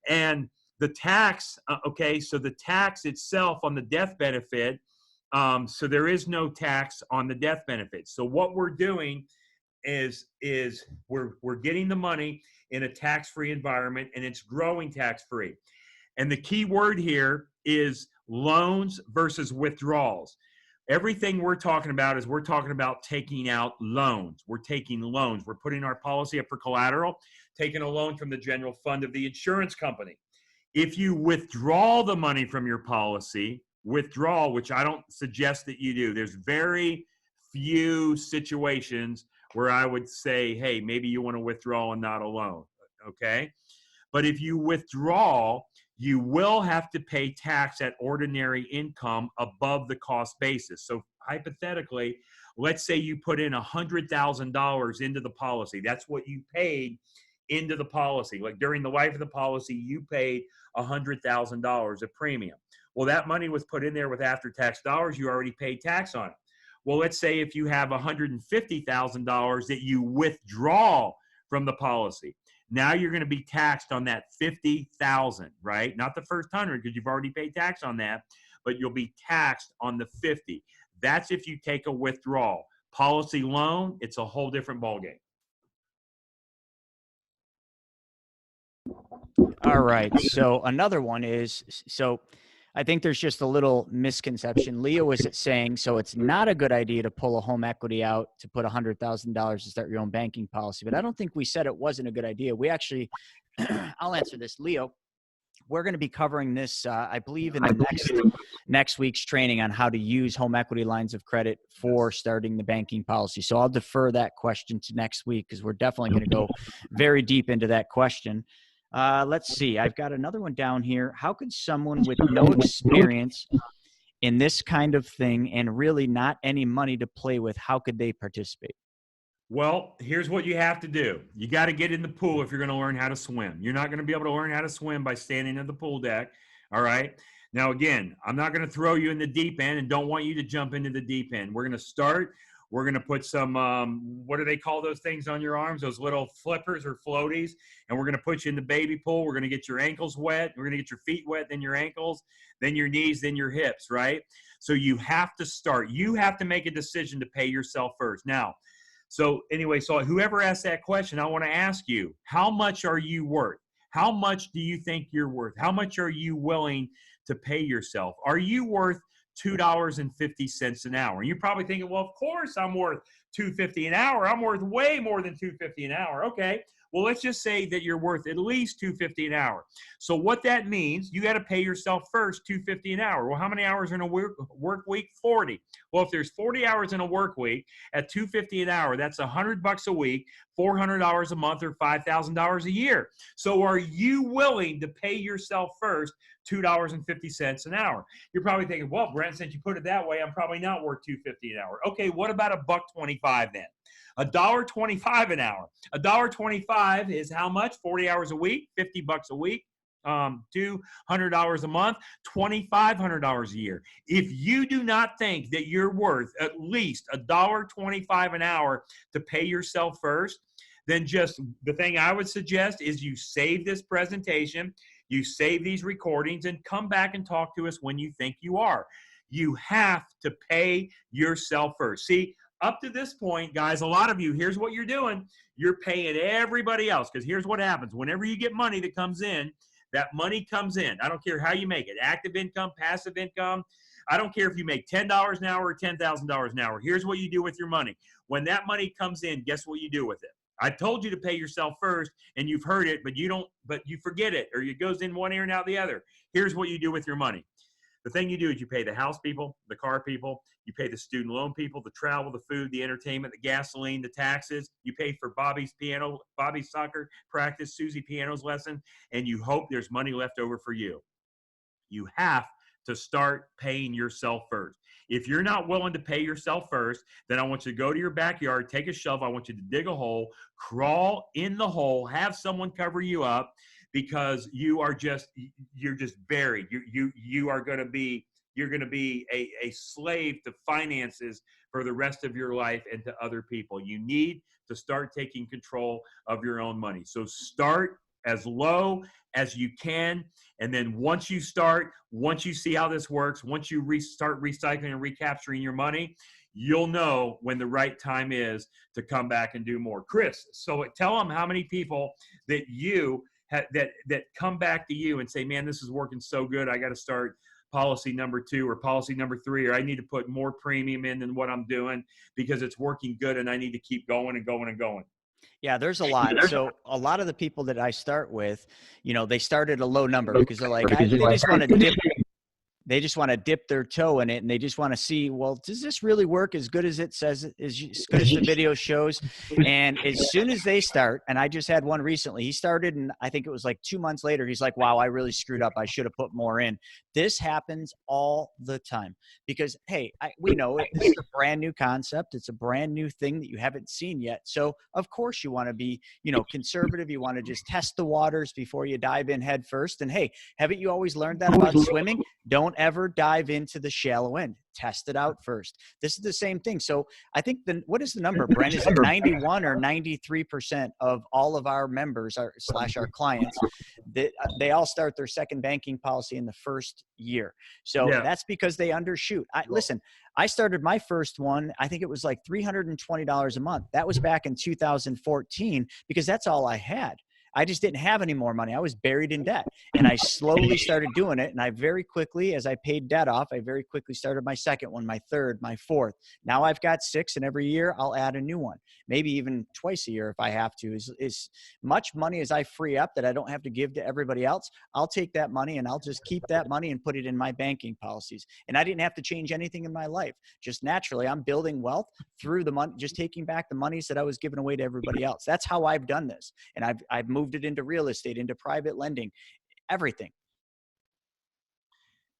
And the tax, so the tax itself on the death benefit, so there is no tax on the death benefit. So what we're doing is we're getting the money in a tax-free environment, and it's growing tax-free. And the key word here is loans versus withdrawals. Everything we're talking about is we're talking about taking out loans. We're taking loans. We're putting our policy up for collateral, taking a loan from the general fund of the insurance company. If you withdraw the money from your policy, withdrawal, which I don't suggest that you do. There's very few situations where I would say, hey, maybe you want to withdraw and not a loan, okay? But if you withdraw, you will have to pay tax at ordinary income above the cost basis. So hypothetically, let's say you put in $100,000 into the policy. That's what you paid into the policy. Like during the life of the policy, you paid $100,000 of premium. Well, that money was put in there with after-tax dollars. You already paid tax on it. Well, let's say if you have $150,000 that you withdraw from the policy. Now you're going to be taxed on that $50,000, right? Not the first 100 because you've already paid tax on that, but you'll be taxed on the 50. That's if you take a withdrawal. Policy loan, it's a whole different ballgame. All right. So another one is, so I think there's just a little misconception. Leo is saying, so it's not a good idea to pull a home equity out to put $100,000 to start your own banking policy. But I don't think we said it wasn't a good idea. We actually, I'll answer this, Leo. We're going to be covering this, I believe, in the next week's training on how to use home equity lines of credit for starting the banking policy. So I'll defer that question to next week because we're definitely going to go very deep into that question. Let's see. I've got another one down here. How could someone with no experience in this kind of thing and really not any money to play with, how could they participate? Well, here's what you have to do. You got to get in the pool if you're going to learn how to swim. You're not going to be able to learn how to swim by standing at the pool deck. All right. Now, again, I'm not going to throw you in the deep end and don't want you to jump into the deep end. We're going to start. We're going to put some, what do they call those things on your arms? Those little flippers or floaties. And we're going to put you in the baby pool. We're going to get your ankles wet. We're going to get your feet wet, then your ankles, then your knees, then your hips, right? So you have to start. You have to make a decision to pay yourself first. Now, so anyway, so whoever asked that question, I want to ask you, how much are you worth? How much do you think you're worth? How much are you willing to pay yourself? Are you worth $2.50 an hour? And you're probably thinking, well, of course I'm worth $2.50 an hour. I'm worth way more than $2.50 an hour. Okay. Well, let's just say that you're worth at least $2.50 an hour. So what that means, you got to pay yourself first $2.50 an hour. Well, how many hours in a work week? 40. Well, if there's 40 hours in a work week at $2.50 an hour, that's $100 a week, $400 a month, or $5,000 a year. So are you willing to pay yourself first $2.50 an hour? You're probably thinking, well, Brent, since you put it that way, I'm probably not worth $2.50 an hour. Okay, what about $1.25 then? $1.25 an hour. $1.25 is how much? 40 hours a week, $50 a week, $200 a month, $2,500 a year. If you do not think that you're worth at least $1.25 an hour to pay yourself first, then just the thing I would suggest is you save this presentation, you save these recordings, and come back and talk to us when you think you are. You have to pay yourself first. See, up to this point, guys, a lot of you, here's what you're doing. You're paying everybody else, because here's what happens. Whenever you get money that comes in, that money comes in. I don't care how you make it, active income, passive income. I don't care if you make $10 an hour or $10,000 an hour. Here's what you do with your money. When that money comes in, guess what you do with it? I told you to pay yourself first, and you've heard it, but you forget it, or it goes in one ear and out the other. Here's what you do with your money. The thing you do is you pay the house people, the car people, you pay the student loan people, the travel, the food, the entertainment, the gasoline, the taxes. You pay for Bobby's piano, Bobby's soccer practice, Susie piano's lesson, and you hope there's money left over for you. You have to start paying yourself first. If you're not willing to pay yourself first, then I want you to go to your backyard, take a shovel. I want you to dig a hole, crawl in the hole, have someone cover you up, because you're just buried. You're going to be a slave to finances for the rest of your life and to other people. You need to start taking control of your own money. So start as low as you can. And then once you see how this works, once you start recycling and recapturing your money, you'll know when the right time is to come back and do more. Chris, so tell them how many people that that come back to you and say, man, this is working so good. I got to start policy number 2 or policy number 3, or I need to put more premium in than what I'm doing because it's working good and I need to keep going and going and going. Yeah, there's a lot. So a lot of the people that I start with, they start at a low number because they're like, they just want to dip. They just want to dip their toe in it, and they just want to see, well, does this really work as good as it says, as good as the video shows? And as soon as they start, and I just had one recently, he started, and I think it was like 2 months later, he's like, wow, I really screwed up. I should have put more in. This happens all the time because, hey, we know it. This is a brand new concept. It's a brand new thing that you haven't seen yet. So of course you want to be, conservative. You want to just test the waters before you dive in head first. And hey, haven't you always learned that about swimming? Don't ever dive into the shallow end. Test it out first. This is the same thing. So I think what is the number, Brent? Is it 91 or 93% of all of our members our clients that they all start their second banking policy in the first year. So that's because they undershoot. Listen, I started my first one. I think it was like $320 a month. That was back in 2014 because that's all I had. I just didn't have any more money. I was buried in debt, and I slowly started doing it. And I very quickly, as I paid debt off, I very quickly started my second one, my third, my fourth. Now I've got 6, and every year I'll add a new one, maybe even twice a year if I have to. As much money as I free up that I don't have to give to everybody else, I'll take that money and I'll just keep that money and put it in my banking policies. And I didn't have to change anything in my life. Just naturally, I'm building wealth through the money, just taking back the monies that I was giving away to everybody else. That's how I've done this. And I've moved it into real estate, into private lending, everything.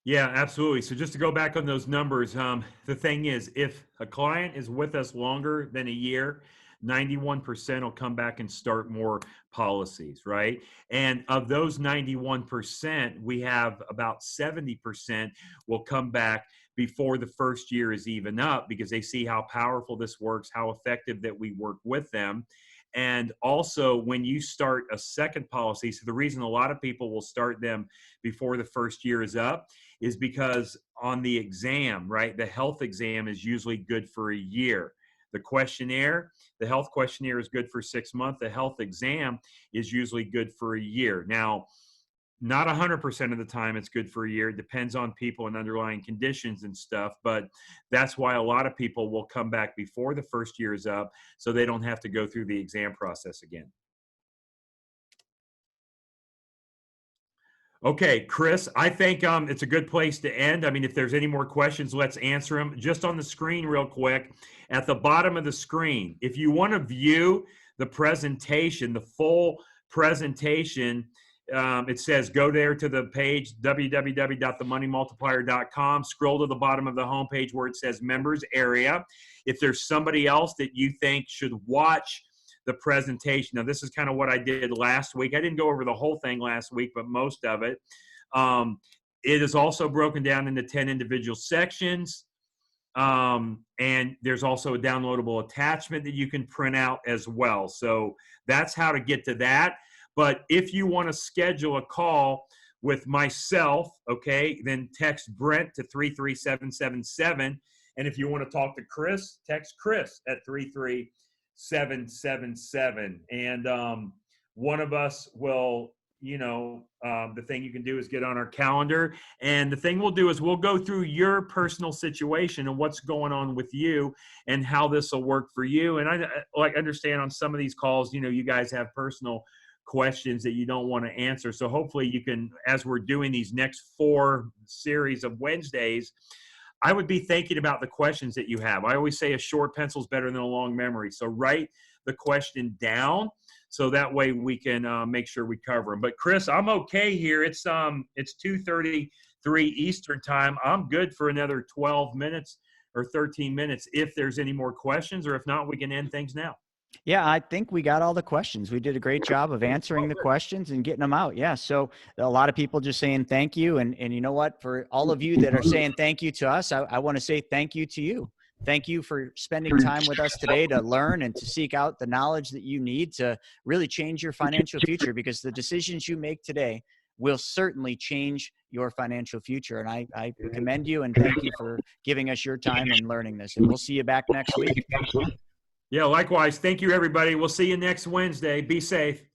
Yeah, absolutely. So just to go back on those numbers, the thing is, if a client is with us longer than a year, 91% will come back and start more policies, right? And of those 91%, we have about 70% will come back before the first year is even up because they see how powerful this works, how effective that we work with them. And also when you start a second policy, so the reason a lot of people will start them before the first year is up is because on the exam, right, the health exam is usually good for a year. The questionnaire, the health questionnaire is good for 6 months. The health exam is usually good for a year. Now, not 100% of the time it's good for a year. It depends on people and underlying conditions and stuff, but that's why a lot of people will come back before the first year is up so they don't have to go through the exam process again. Okay, Chris, I think it's a good place to end. I mean, if there's any more questions, let's answer them. Just on the screen real quick, at the bottom of the screen, if you want to view the presentation, the full presentation, it says go there to the page, www.themoneymultiplier.com. Scroll to the bottom of the homepage where it says members area. If there's somebody else that you think should watch the presentation. Now, this is kind of what I did last week. I didn't go over the whole thing last week, but most of it. It is also broken down into 10 individual sections. And there's also a downloadable attachment that you can print out as well. So that's how to get to that. But if you want to schedule a call with myself, okay, then text Brent to 33777. And if you want to talk to Chris, text Chris at 33777. And one of us will, the thing you can do is get on our calendar. And the thing we'll do is we'll go through your personal situation and what's going on with you and how this will work for you. And I understand on some of these calls, you guys have personal questions that you don't want to answer. So hopefully you can, as we're doing these next 4 series of Wednesdays, I would be thinking about the questions that you have. I always say a short pencil is better than a long memory. So write the question down so that way we can make sure we cover them. But Chris, I'm okay here. It's 2:33 Eastern time. I'm good for another 12 minutes or 13 minutes if there's any more questions, or if not, we can end things now. Yeah, I think we got all the questions. We did a great job of answering the questions and getting them out. Yeah. So a lot of people just saying thank you. And you know what, for all of you that are saying thank you to us, I want to say thank you to you. Thank you for spending time with us today to learn and to seek out the knowledge that you need to really change your financial future, because the decisions you make today will certainly change your financial future. And I commend you and thank you for giving us your time and learning this. And we'll see you back next week. Yeah, likewise. Thank you, everybody. We'll see you next Wednesday. Be safe.